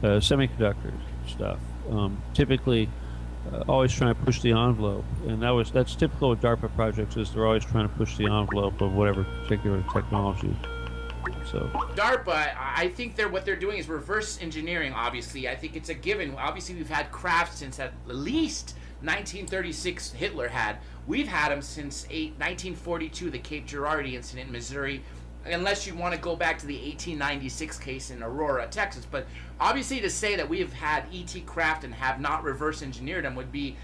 semiconductor stuff. Typically, always trying to push the envelope, and that's typical of DARPA projects. Is they're always trying to push the envelope of whatever particular technology. So
DARPA, I think what they're doing is reverse engineering. Obviously, I think it's a given. Obviously, we've had craft since at least 1936. Hitler had. We've had them since 1942, the Cape Girardeau incident in Missouri, unless you want to go back to the 1896 case in Aurora, Texas. But obviously, to say that we have had ET craft and have not reverse engineered them would be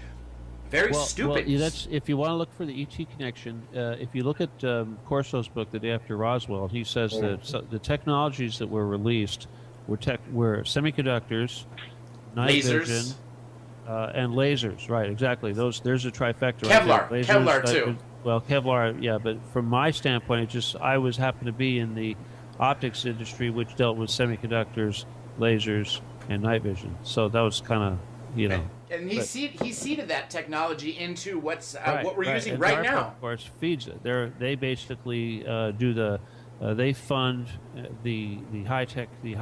very stupid.
Well, that's, if you want to look for the ET connection, if you look at Corso's book, The Day After Roswell, he says that the technologies that were released were semiconductors, night vision, and lasers. Right, exactly. There's a trifecta.
Kevlar,
right there.
Kevlar too.
Well, Kevlar, yeah, but from my standpoint, I happened to be in the optics industry, which dealt with semiconductors, lasers, and night vision. So that was kind of,
And he seeded that technology into what we're using
and
right
DARPA,
now.
of course, feeds it. They basically do they fund the high tech, the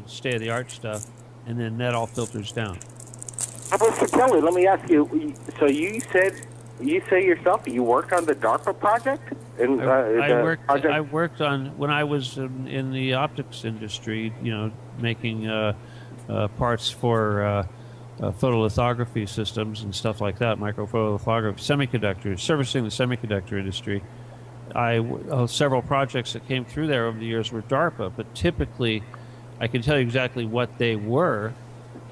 state of the art stuff, and then that all filters down.
Mr. Kelly, let me ask you. So you say yourself you worked on the DARPA project?
I worked on, when I was in the optics industry, making parts for photolithography systems and stuff like that, microphotolithography, semiconductors, servicing the semiconductor industry. Several projects that came through there over the years were DARPA, but typically, I can tell you exactly what they were.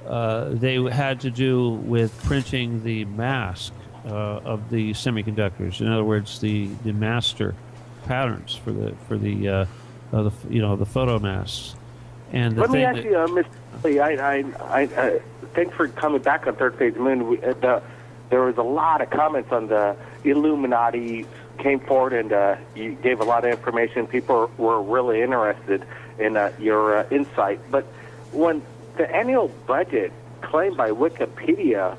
They had to do with printing the mask of the semiconductors. In other words, the master patterns for the photomasks. And the
Let me
thing
ask you, Mr. Lee, thanks for coming back on Third Phase Moon. There was a lot of comments on the Illuminati came forward, and you gave a lot of information. People were really interested in your insight. But when the annual budget claimed by Wikipedia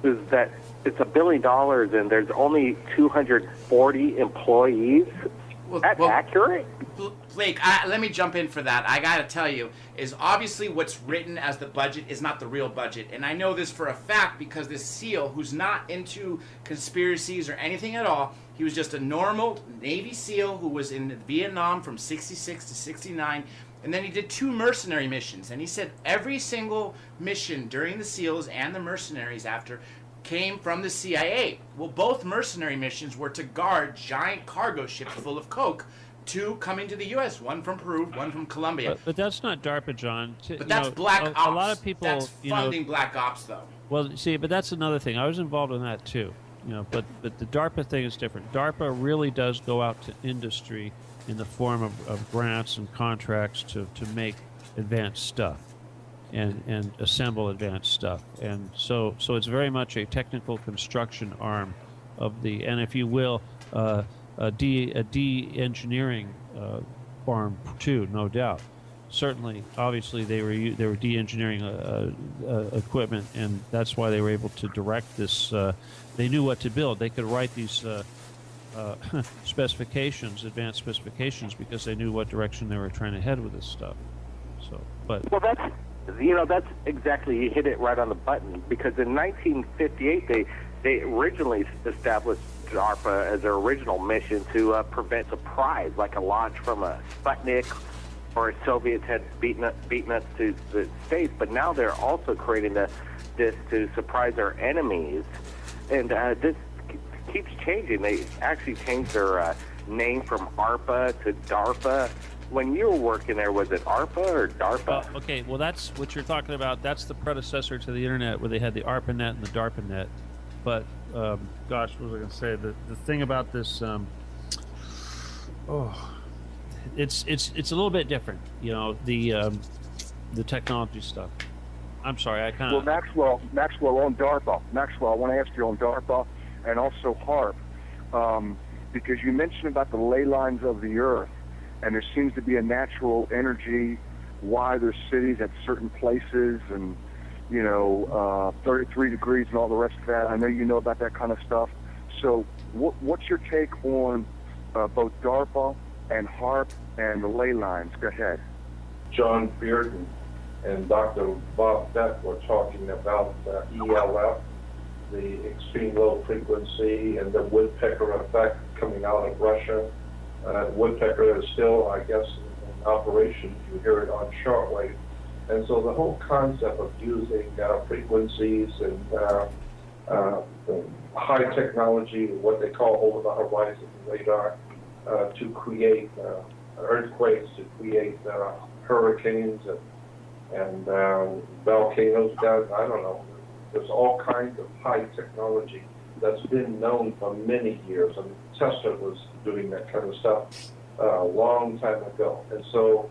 is that it's $1 billion and there's only 240 employees, that's accurate?
Blake, let me jump in for that. I got to tell you, is obviously what's written as the budget is not the real budget. And I know this for a fact because this SEAL, who's not into conspiracies or anything at all, he was just a normal Navy SEAL who was in Vietnam from 66 to 69. And then he did 2 mercenary missions. And he said every single mission during the SEALs and the mercenaries after came from the CIA. Well, both mercenary missions were to guard giant cargo ships full of coke, 2 coming to the U.S., 1 from Peru, 1 from Colombia.
But that's not DARPA, John.
But that's black ops.
A lot of people,
that's funding black ops, though.
Well, see, but that's another thing. I was involved in that too. But the DARPA thing is different. DARPA really does go out to industry in the form of grants and contracts to make advanced stuff and assemble advanced stuff. And so it's very much a technical construction arm of the, and if you will, a de-engineering farm too, no doubt. Certainly, obviously, they were de-engineering equipment, and that's why they were able to direct this. They knew what to build. They could write these specifications, advanced specifications, because they knew what direction they were trying to head with this stuff. So, but
well, that's exactly, you hit it right on the button, because in 1958 they originally established DARPA as their original mission to prevent surprise, like a launch from a Sputnik, or Soviets had beaten us to the States, but now they're also creating this to surprise our enemies. And this keeps changing. They actually changed their name from ARPA to DARPA. When you were working there, was it ARPA or DARPA?
Okay, well, that's what you're talking about. That's the predecessor to the internet, where they had the ARPANET and the DARPANET. But, gosh, what was I going to say? The thing about this, it's a little bit different, the technology stuff. I'm sorry, I kind of...
Well, Maxwell on DARPA. Maxwell, I want to ask you on DARPA and also HARP, because you mentioned about the ley lines of the Earth, and there seems to be a natural energy why there's cities at certain places, and 33 degrees and all the rest of that. I know you know about that kind of stuff. So what's your take on both DARPA and HARP and the ley lines? Go ahead.
John Bearden and Dr. Bob Beck were talking about ELF, the extreme low frequency, and the woodpecker effect coming out of Russia. Woodpecker is still, I guess, in operation. You hear it on shortwave. And so the whole concept of using frequencies and high technology, what they call over-the-horizon radar, to create earthquakes, to create hurricanes and volcanoes down, I don't know. There's all kinds of high technology that's been known for many years. I mean, Tesla was doing that kind of stuff a long time ago. And so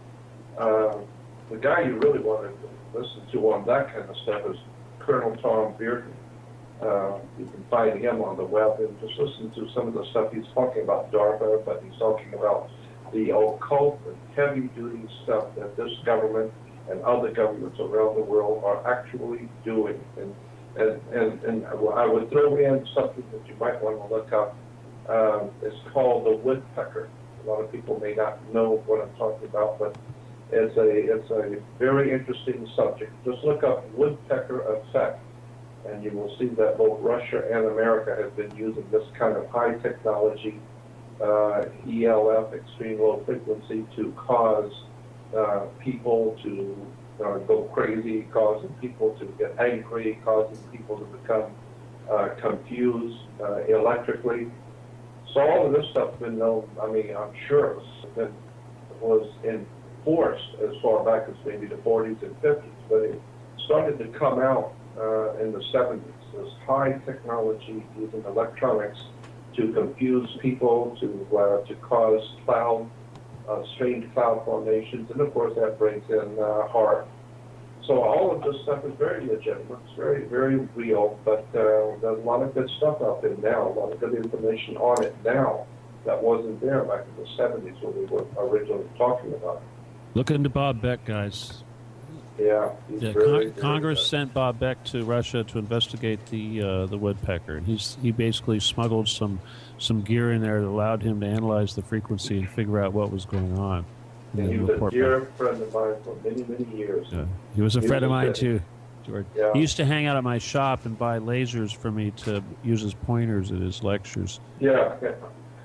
the guy you really want to listen to on that kind of stuff is Colonel Tom Bearden. You can find him on the web and just listen to some of the stuff he's talking about DARPA, but he's talking about the occult and heavy-duty stuff that this government and other governments around the world are actually doing. And I would throw in something that you might want to look up. It's called the woodpecker. A lot of people may not know what I'm talking about, but it's a very interesting subject. Just look up woodpecker effect, and you will see that both Russia and America have been using this kind of high technology, ELF, extreme low frequency, to cause people to go crazy, causing people to get angry, causing people to become confused electrically. So all of this stuff has been known. I mean, I'm sure it was enforced as far back as maybe the 40s and 50s, but it started to come out in the 70s. This high technology using electronics to confuse people, to cause strange cloud formations, and of course that brings in horror. So all of this stuff is very legitimate, it's very, very real, but there's a lot of good stuff out there now, a lot of good information on it now that wasn't there back in the 70s when we were originally talking about it.
Look into Bob Beck, guys.
Yeah,
Congress sent Bob Beck to Russia to investigate the woodpecker, and he basically smuggled some gear in there that allowed him to analyze the frequency and figure out what was going on.
And he was a dear friend of mine for many, many years.
Yeah. He was a friend of mine too, George.
Yeah.
He used to hang out at my shop and buy lasers for me to use as pointers at his lectures.
Yeah.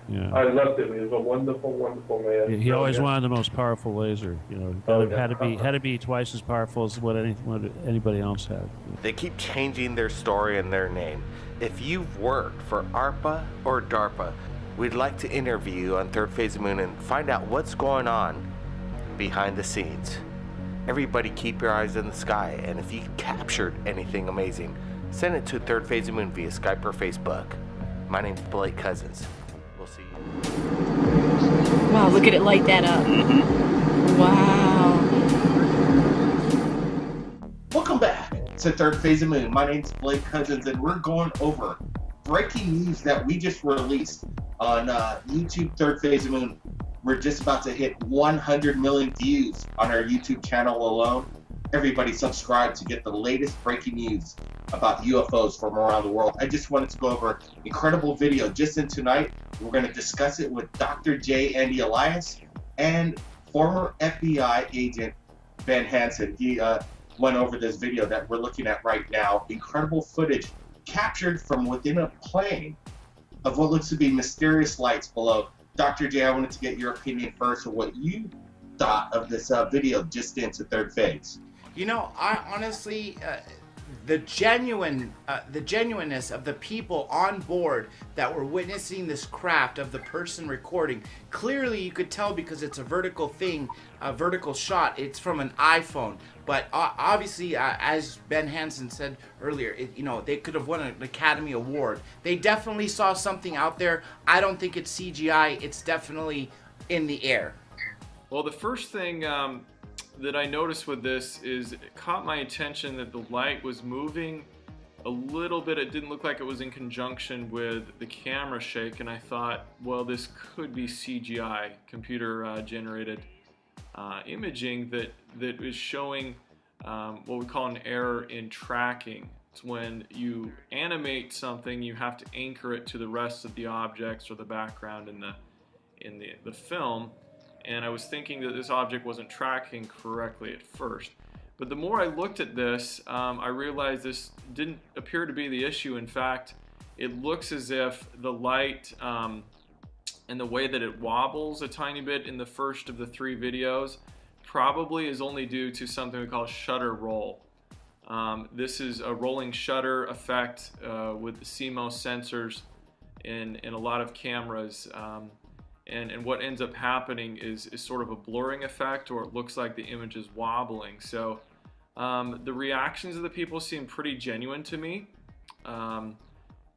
Yeah.
I loved him. He was a wonderful, wonderful man.
He always wanted the most powerful laser. You know, had to be twice as powerful as what anybody else had.
They keep changing their story and their name. If you've worked for ARPA or DARPA, we'd like to interview you on Third Phase of the Moon and find out what's going on behind the scenes. Everybody keep your eyes in the sky, and if you captured anything amazing, send it to Third Phase of the Moon via Skype or Facebook. My name's Blake Cousins. We'll see you.
Wow, look at it light that up. Wow.
Welcome back to Third Phase of the Moon. My name's Blake Cousins, and we're going over breaking news that we just released on YouTube. Third Phase of the Moon. We're just about to hit 100 million views on our YouTube channel alone. Everybody subscribe to get the latest breaking news about UFOs from around the world. I just wanted to go over an incredible video just in tonight. We're going to discuss it with Dr. J. Andy Elias and former FBI agent Ben Hansen. He went over this video that we're looking at right now. Incredible footage captured from within a plane of what looks to be mysterious lights below. Dr. J, I wanted to get your opinion first of what you thought of this video just into Third Phase.
You know, I honestly, the genuineness of the people on board that were witnessing this craft, of the person recording, clearly you could tell because it's a vertical thing, a vertical shot. It's from an iPhone. But obviously, as Ben Hansen said earlier, they could have won an Academy Award. They definitely saw something out there. I don't think it's CGI. It's definitely in the air.
Well, the first thing that I noticed with this is it caught my attention that the light was moving a little bit. It didn't look like it was in conjunction with the camera shake, and I thought, well, this could be CGI, computer generated imaging that is showing what we call an error in tracking. It's when you animate something, you have to anchor it to the rest of the objects or the background in the film. And I was thinking that this object wasn't tracking correctly at first. But the more I looked at this, I realized this didn't appear to be the issue. In fact, it looks as if the light and the way that it wobbles a tiny bit in the first of the 3 videos probably is only due to something we call shutter roll. This is a rolling shutter effect with the CMOS sensors in a lot of cameras. And what ends up happening is sort of a blurring effect, or it looks like the image is wobbling. So the reactions of the people seem pretty genuine to me.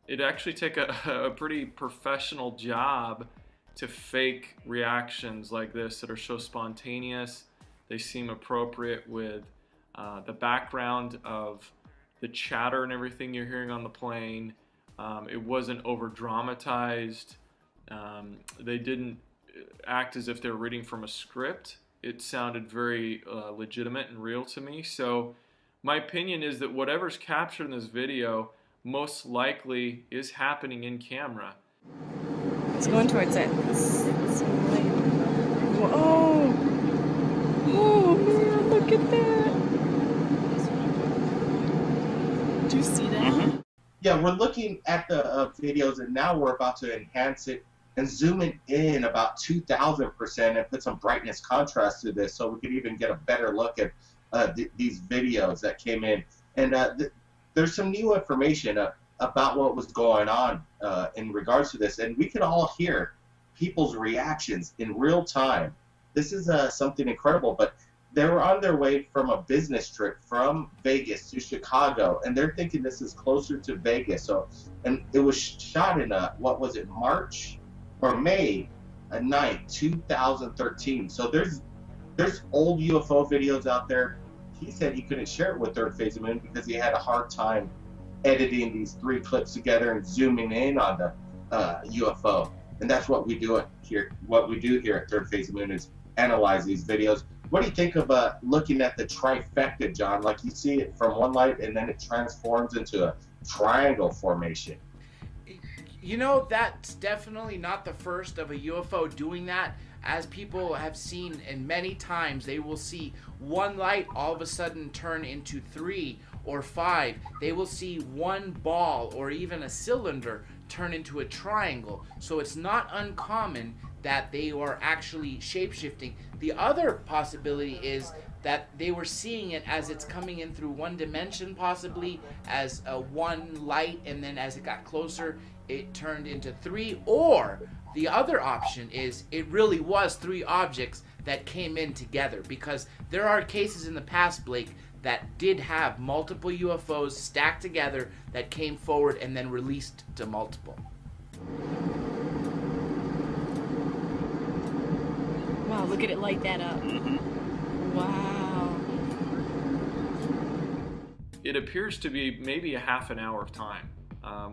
It actually take a pretty professional job to fake reactions like this that are so spontaneous. They seem appropriate with the background of the chatter and everything you're hearing on the plane. It wasn't over dramatized. They didn't act as if they were reading from a script. It sounded very legitimate and real to me. So my opinion is that whatever's captured in this video most likely is happening in camera.
It's going towards it. Whoa! Oh man, look at that! Do you see that?
Yeah, we're looking at the videos, and now we're about to enhance it and zoom it in about 2,000% and put some brightness contrast to this, so we could even get a better look at these videos that came in. And there's some new information about what was going on in regards to this, and we can all hear people's reactions in real time. This is something incredible, but They were on their way from a business trip from Vegas to Chicago, and they're thinking this is closer to Vegas. So, and it was shot in what was it, March or May 9th, 2013. So there's old UFO videos out there. He said he couldn't share it with Third Phase of Moon because he had a hard time editing these 3 clips together and zooming in on the UFO. And that's what we do here. What we do here at Third Phase of Moon is analyze these videos. What do you think of looking at the trifecta, John? Like you see it from one light and then it transforms into a triangle formation.
You know, that's definitely not the first of a UFO doing that. As people have seen, and many times they will see one light all of a sudden turn into 3 or 5. They will see one ball or even a cylinder turn into a triangle. So it's not uncommon that they are actually shape-shifting. The other possibility is that they were seeing it as it's coming in through one dimension, possibly as one light, and then as it got closer it turned into 3. Or the other option is it really was 3 objects that came in together, because there are cases in the past, Blake, that did have multiple UFOs stacked together that came forward and then released to multiple.
Wow, look at it light that up. Wow.
It appears to be maybe a half an hour of time.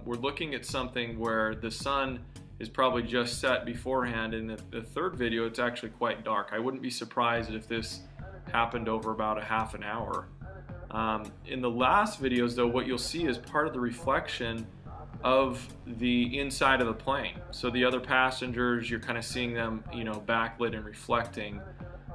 We're looking at something where the sun is probably just set beforehand. In the third video, it's actually quite dark. I wouldn't be surprised if this happened over about a half an hour. In the last videos, though, what you'll see is part of the reflection of the inside of the plane. So the other passengers, you're kind of seeing them, you know, backlit and reflecting.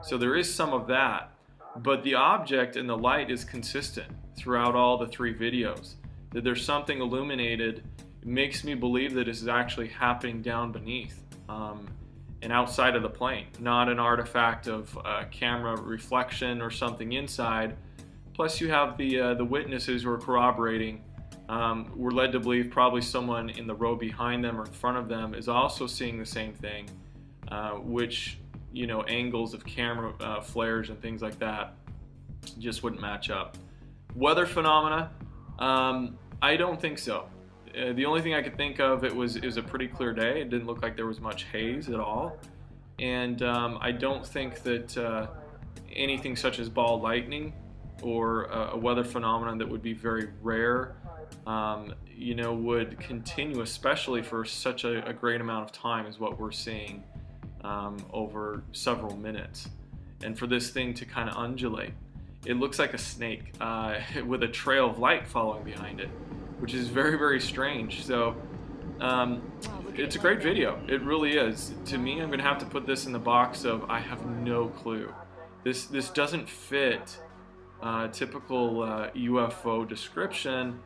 So there is some of that, but the object and the light is consistent throughout all the 3 videos. That there's something illuminated makes me believe that this is actually happening down beneath and outside of the plane, not an artifact of camera reflection or something inside. Plus you have the witnesses who are corroborating. We're led to believe probably someone in the row behind them or in front of them is also seeing the same thing, which, you know, angles of camera flares and things like that just wouldn't match up. Weather phenomena, I don't think so. The only thing I could think of, it was a pretty clear day. It didn't look like there was much haze at all. And I don't think that anything such as ball lightning or a weather phenomenon that would be very rare, you know, would continue, especially for such a great amount of time as what we're seeing over several minutes. And for this thing to kind of undulate, it looks like a snake with a trail of light following behind it, which is very, very strange. So it's a great video. It really is. To me, I'm going to have to put this in the box of I have no clue. This doesn't fit typical UFO description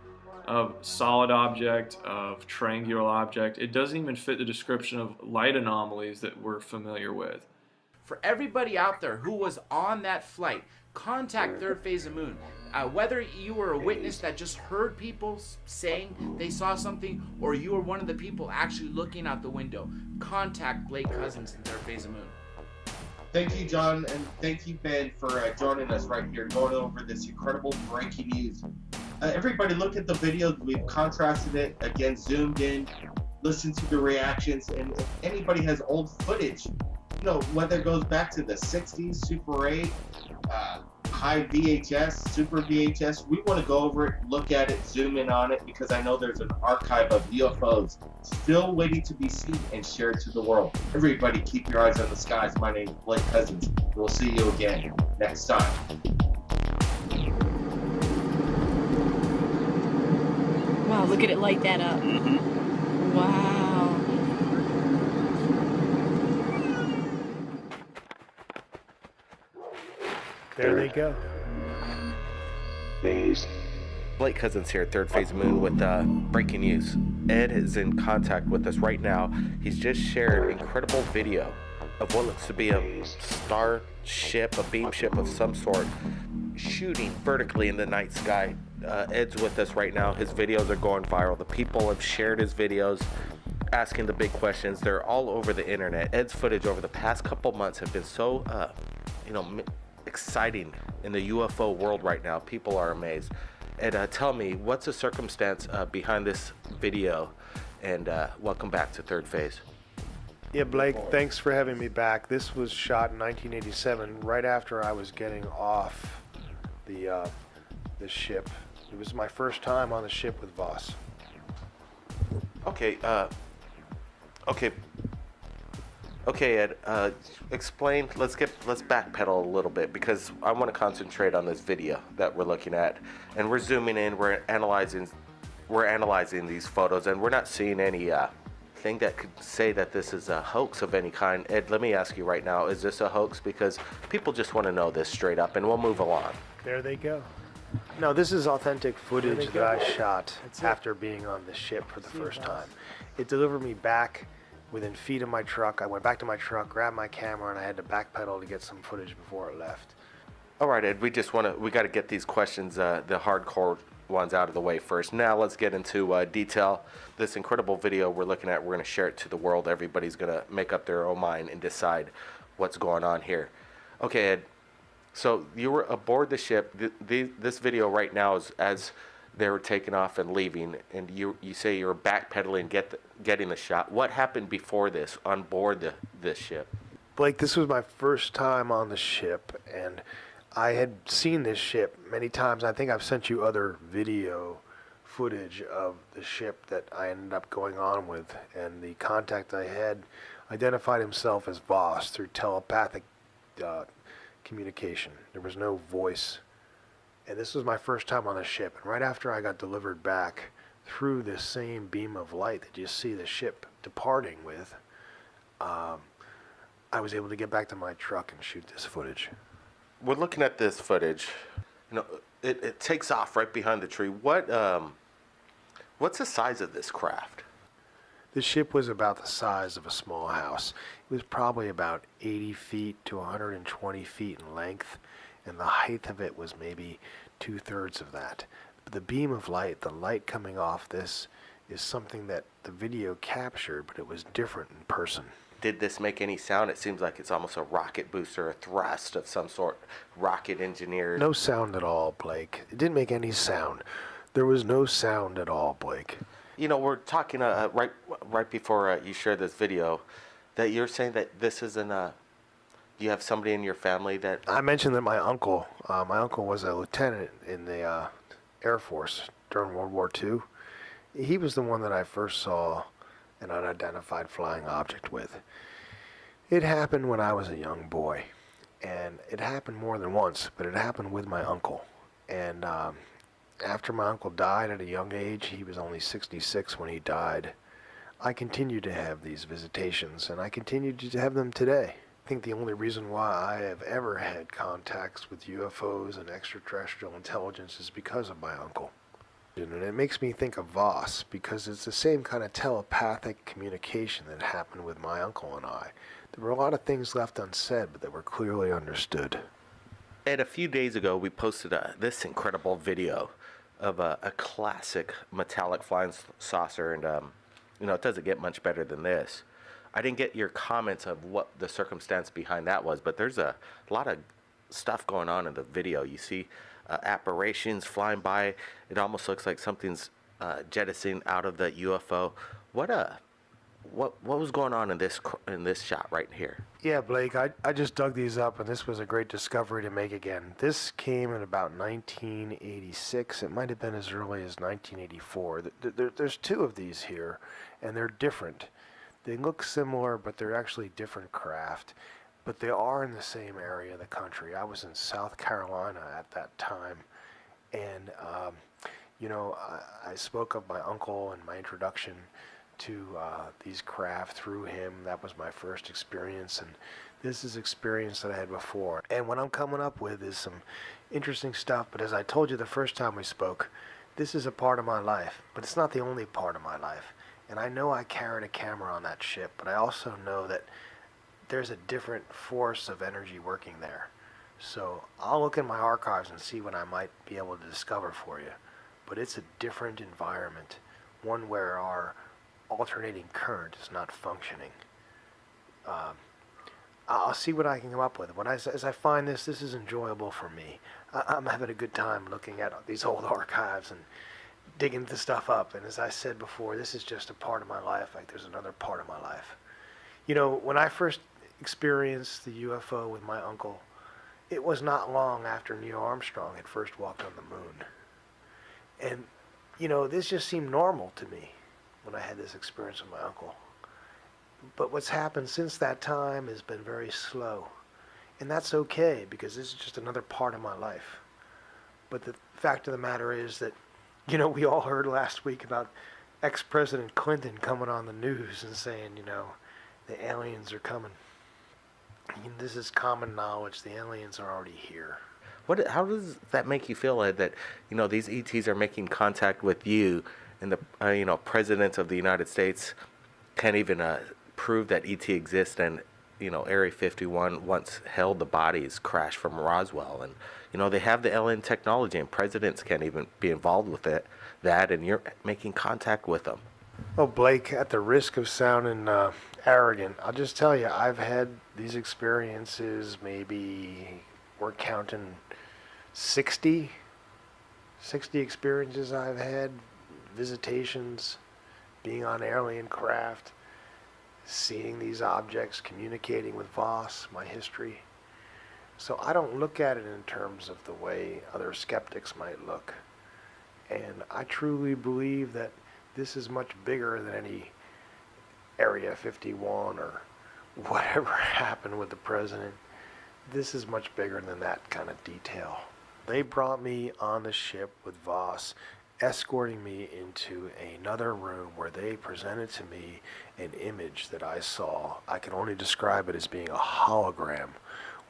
of solid object, of triangular object. It doesn't even fit the description of light anomalies that we're familiar with.
For everybody out there who was on that flight, contact Third Phase of Moon. Whether you were a witness that just heard people saying they saw something, or you were one of the people actually looking out the window, contact Blake Cousins in Third Phase of Moon.
Thank you, John, and thank you, Ben, for joining us right here, going over this incredible breaking news. Everybody, look at the videos. We've contrasted it, again, zoomed in, listen to the reactions, and if anybody has old footage, you know, whether it goes back to the 60s, Super 8, high VHS, Super VHS, we want to go over it, look at it, zoom in on it, because I know there's an archive of UFOs still waiting to be seen and shared to the world. Everybody, keep your eyes on the skies. My name is Blake Cousins. We'll see you again next time.
Wow, look at it light that up. Wow.
There they go.
Blake Cousins here at Third Phase Moon with breaking news. Ed is in contact with us right now. He's just shared incredible video of what looks to be a star ship, a beam ship of some sort, shooting vertically in the night sky. Ed's with us right now. His videos are going viral. The people have shared his videos, asking the big questions. They're all over the internet. Ed's footage over the past couple months have been so, exciting in the UFO world right now. People are amazed. And tell me, what's the circumstance behind this video? And welcome back to Third Phase.
Yeah, Blake, thanks for having me back. This was shot in 1987, right after I was getting off the ship. It was my first time on the ship with Voss.
Okay, okay, Ed, explain, let's backpedal a little bit, because I want to concentrate on this video that we're looking at, and we're zooming in, we're analyzing these photos, and we're not seeing any thing that could say that this is a hoax of any kind. Ed, let me ask you right now, is this a hoax? Because people just want to know this straight up, and we'll move along.
There they go. No, this is authentic footage that I shot after being on the ship for the first time. It delivered me back within feet of my truck. I went back to my truck, grabbed my camera, and I had to backpedal to get some footage before it left.
All right, Ed, we got to get these questions, the hardcore ones, out of the way first. Now let's get into detail. This incredible video we're looking at, we're going to share it to the world. Everybody's going to make up their own mind and decide what's going on here. Okay, Ed, so you were aboard the ship. This video right now is as they were taking off and leaving, and you say you were backpedaling, getting the shot. What happened before this on board this ship?
Blake, this was my first time on the ship, and I had seen this ship many times. I think I've sent you other video footage of the ship that I ended up going on with, and the contact I had identified himself as Voss through telepathic communication. There was no voice. And this was my first time on the ship, and right after I got delivered back through this same beam of light that you see the ship departing with, I was able to get back to my truck and shoot this footage.
We're looking at this footage. You know, it takes off right behind the tree. What's the size of this craft?
The ship was about the size of a small house. It was probably about 80 feet to 120 feet in length, and the height of it was maybe 2/3 of that. But the beam of light, the light coming off this, is something that the video captured, but it was different in person.
Did this make any sound? It seems like it's almost a rocket booster, a thrust of some sort, rocket engineered.
No sound at all, Blake. It didn't make any sound. There was no sound at all, Blake.
You know, we're talking right before you shared this video, that you're saying that this isn't you have somebody in your family that...
I mentioned that my uncle was a lieutenant in the Air Force during World War II. He was the one that I first saw an unidentified flying object with. It happened when I was a young boy, and it happened more than once, but it happened with my uncle. And after my uncle died at a young age, he was only 66 when he died, I continued to have these visitations, and I continue to have them today. I think the only reason why I have ever had contacts with UFOs and extraterrestrial intelligence is because of my uncle. And it makes me think of Voss, because it's the same kind of telepathic communication that happened with my uncle and I. There were a lot of things left unsaid, but that were clearly understood.
Ed, a few days ago, we posted this incredible video of a classic metallic flying saucer, and you know, it doesn't get much better than this. I didn't get your comments of what the circumstance behind that was, but there's a lot of stuff going on in the video. You see apparitions flying by. It almost looks like something's jettisoning out of the UFO. What was going on in this shot right here?
Yeah, Blake, I just dug these up, and this was a great discovery to make again. This came in about 1986. It might have been as early as 1984. There's two of these here, and they're different. They look similar, but they're actually different craft. But they are in the same area of the country. I was in South Carolina at that time, and you know, I spoke of my uncle and my introduction to these craft through him. That was my first experience, and this is experience that I had before. And what I'm coming up with is some interesting stuff, but as I told you the first time we spoke, this is a part of my life, but it's not the only part of my life. And I know I carried a camera on that ship, but I also know that there's a different force of energy working there. So I'll look in my archives and see what I might be able to discover for you. But it's a different environment, one where our alternating current is not functioning. I'll see what I can come up with. As I find this is enjoyable for me. I'm having a good time looking at these old archives and digging the stuff up. And as I said before, this is just a part of my life. Like there's another part of my life. You know, when I first experienced the UFO with my uncle, it was not long after Neil Armstrong had first walked on the moon. And, you know, this just seemed normal to me when I had this experience with my uncle. But what's happened since that time has been very slow. And that's okay, because this is just another part of my life. But the fact of the matter is that, you know, we all heard last week about ex-President Clinton coming on the news and saying, you know, the aliens are coming. I mean, this is common knowledge. The aliens are already here.
How does that make you feel, Ed, that, you know, these ETs are making contact with you, and the you know, presidents of the United States can't even prove that ET exists, and, you know, Area 51 once held the bodies crashed from Roswell, and, you know, they have the alien technology, and presidents can't even be involved with that, and you're making contact with them.
Well, Blake, at the risk of sounding arrogant, I'll just tell you, I've had these experiences, maybe we're counting 60 experiences I've had, visitations, being on alien craft, seeing these objects, communicating with Voss, my history. So I don't look at it in terms of the way other skeptics might look. And I truly believe that this is much bigger than any Area 51 or whatever happened with the president. This is much bigger than that kind of detail. They brought me on the ship with Voss, escorting me into another room where they presented to me an image that I saw. I can only describe it as being a hologram,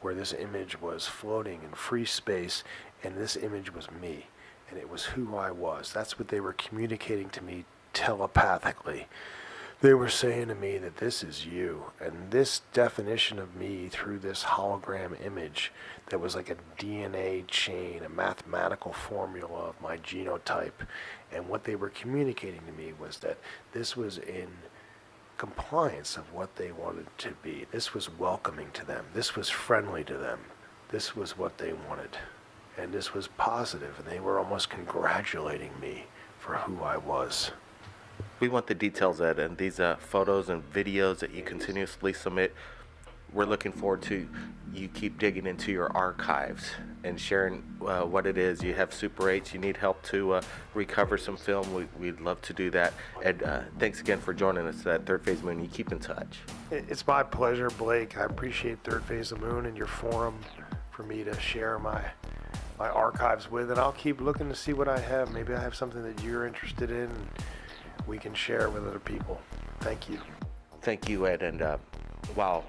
where this image was floating in free space, and this image was me, and it was who I was. That's what they were communicating to me telepathically. They were saying to me that this is you, and this definition of me through this hologram image that was like a DNA chain, a mathematical formula of my genotype, and what they were communicating to me was that this was in compliance of what they wanted to be. This was welcoming to them. This was friendly to them. This was what they wanted, and this was positive, and they were almost congratulating me for who I was.
We want the details, Ed, and these photos and videos that you continuously submit. We're looking forward to you keep digging into your archives and sharing what it is. You have Super 8s. You need help to recover some film. We'd love to do that. Ed, thanks again for joining us at Third Phase Moon. You keep in touch.
It's my pleasure, Blake. I appreciate Third Phase of Moon and your forum for me to share my archives with, and I'll keep looking to see what I have. Maybe I have something that you're interested in, and we can share with other people. Thank you.
Thank you, Ed. And wow,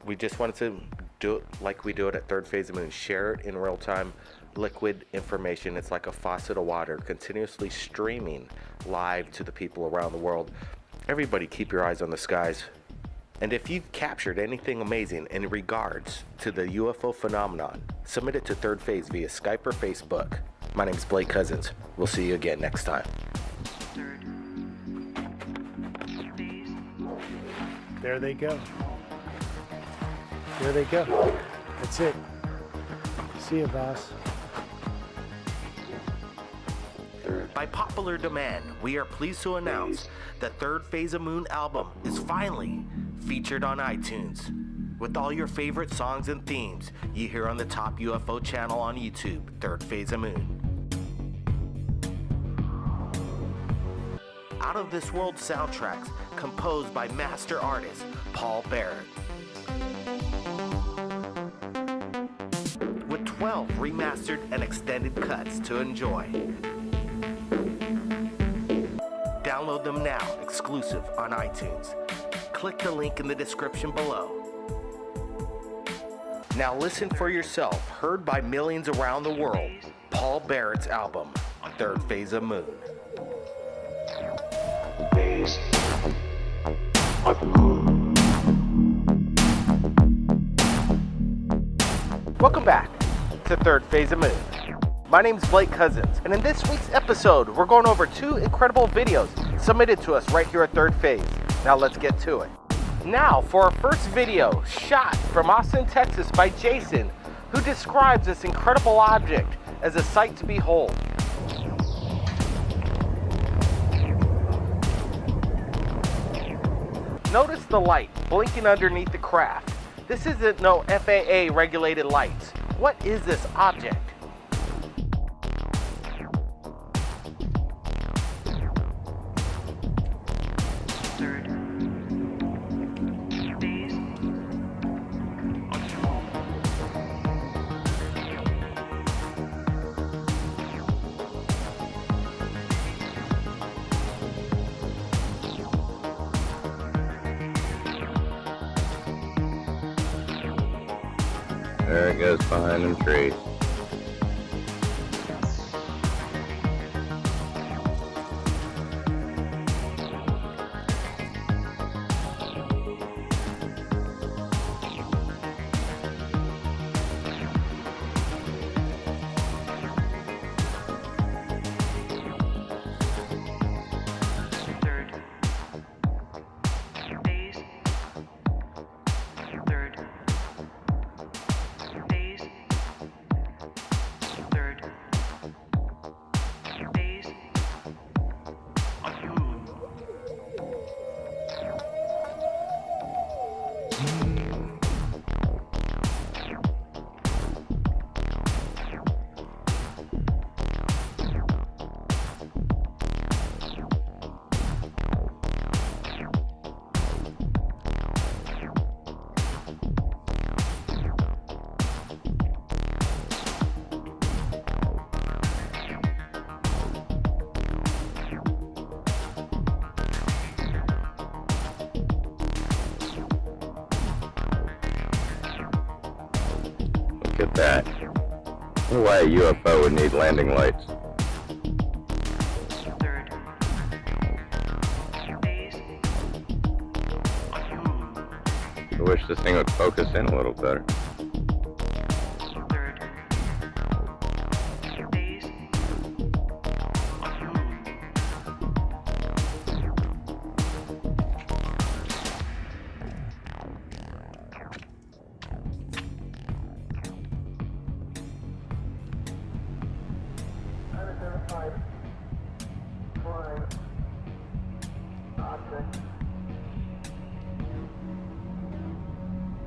we just wanted to do it like we do it at Third Phase of Moon. Share it in real time, liquid information. It's like a faucet of water, continuously streaming live to the people around the world. Everybody keep your eyes on the skies. And if you've captured anything amazing in regards to the UFO phenomenon, submit it to Third Phase via Skype or Facebook. My name's Blake Cousins. We'll see you again next time.
There they go. There they go. That's it. See you, Voss.
By popular demand, we are pleased to announce the Third Phase of Moon album is finally featured on iTunes. With all your favorite songs and themes you hear on the top UFO channel on YouTube, Third Phase of Moon. Out of This World soundtracks composed by master artist Paul Barrett. With 12 remastered and extended cuts to enjoy. Download them now, exclusive on iTunes. Click the link in the description below. Now listen for yourself, heard by millions around the world, Paul Barrett's album, Third Phase of Moon. Welcome back to Third Phase of Moon. My name's Blake Cousins, and in this week's episode, we're going over 2 incredible videos submitted to us right here at Third Phase. Now let's get to it.
Now for our first video, shot from Austin, Texas by Jason, who describes this incredible object as a sight to behold. Notice the light blinking underneath the craft. This isn't no FAA regulated lights. What is this object?
There it goes behind them trees. Look at that. Why a UFO would need landing lights. I wish this thing would focus in a little better.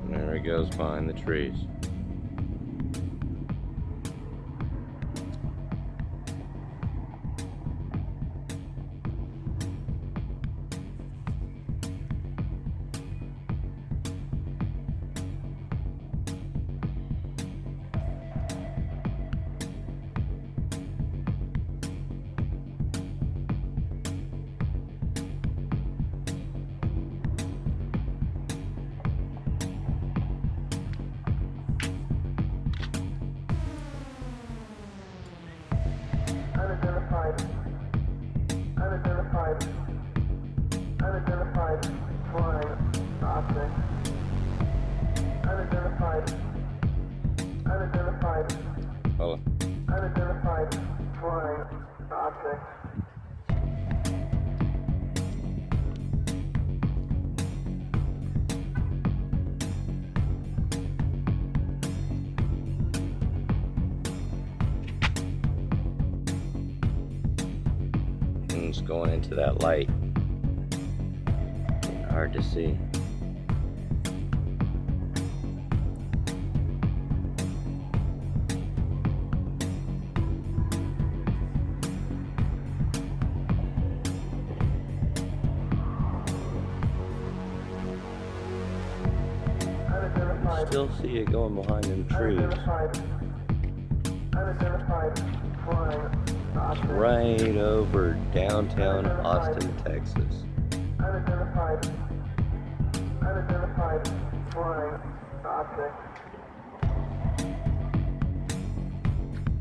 There he goes behind the trees.
Unidentified flying object. Unidentified.
Hello.
Unidentified flying object.
It's going into that light. Hard to see. Still see it going behind them trees. It's right over downtown Austin, Texas.
Unidentified flying object.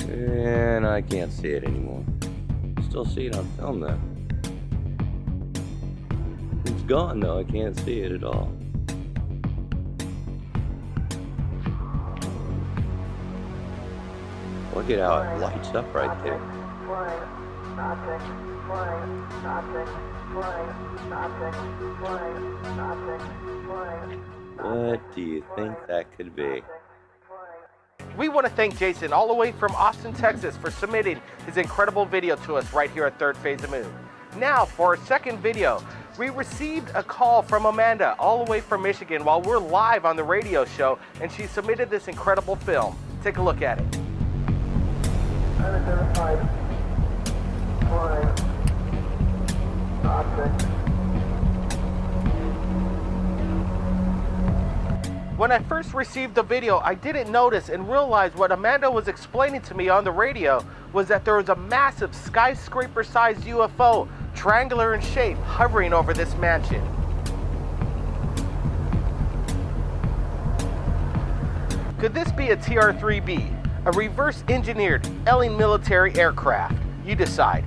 And I can't see it anymore. Still see it on film though. It's gone though, I can't see it at all. Look at how it lights up right there.
Flying object. flying object, flying object, flying object, flying.
What do you think that could be?
We want to thank Jason all the way from Austin, Texas for submitting his incredible video to us right here at Third Phase of Moon. Now for our second video, we received a call from Amanda all the way from Michigan while we're live on the radio show, and she submitted this incredible film. Take a look at it.
Unidentified flying object.
When I first received the video, I didn't notice and realize what Amanda was explaining to me on the radio was that there was a massive skyscraper-sized UFO, triangular in shape, hovering over this mansion. Could this be a TR-3B, a reverse-engineered alien military aircraft? You decide.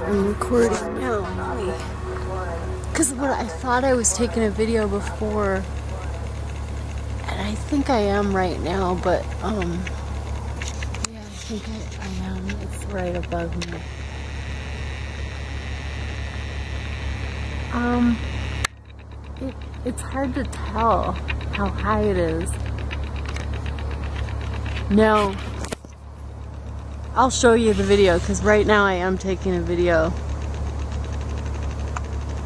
I'm recording now, because what I thought I was taking a video before, and I think I am right now, but yeah, I think I am. It's right above me. It's hard to tell how high it is. No. I'll show you the video because right now I am taking a video.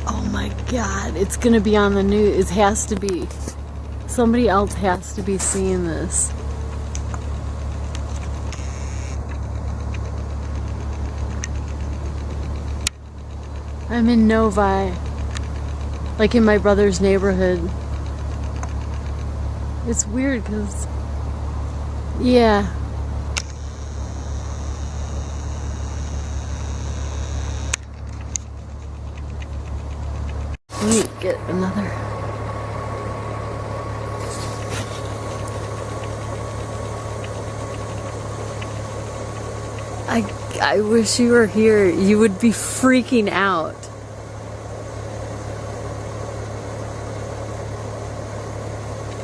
Oh my god, it's gonna be on the news. It has to be. Somebody else has to be seeing this. I'm in Novi, like in my brother's neighborhood. It's weird because, yeah. Let me get another. I wish you were here. You would be freaking out.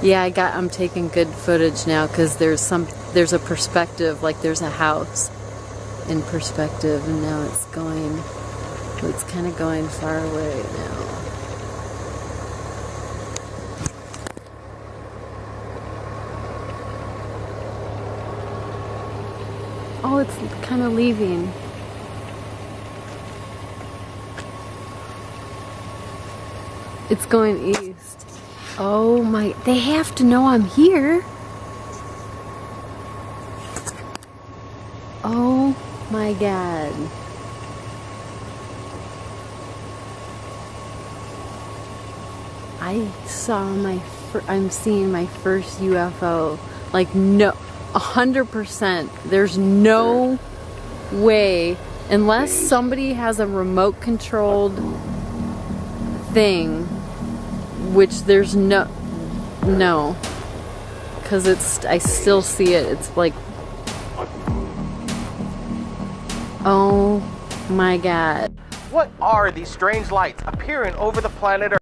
Yeah, I'm taking good footage now because there's a perspective, like there's a house in perspective, and now it's kind of going far away now. Oh, it's kind of leaving. It's going east. Oh my, they have to know I'm here. Oh my god. I'm seeing my first UFO. Like, no, 100%. There's no way, unless somebody has a remote controlled thing, which there's no, because I still see it. It's like, oh my God.
What are these strange lights appearing over the planet Earth?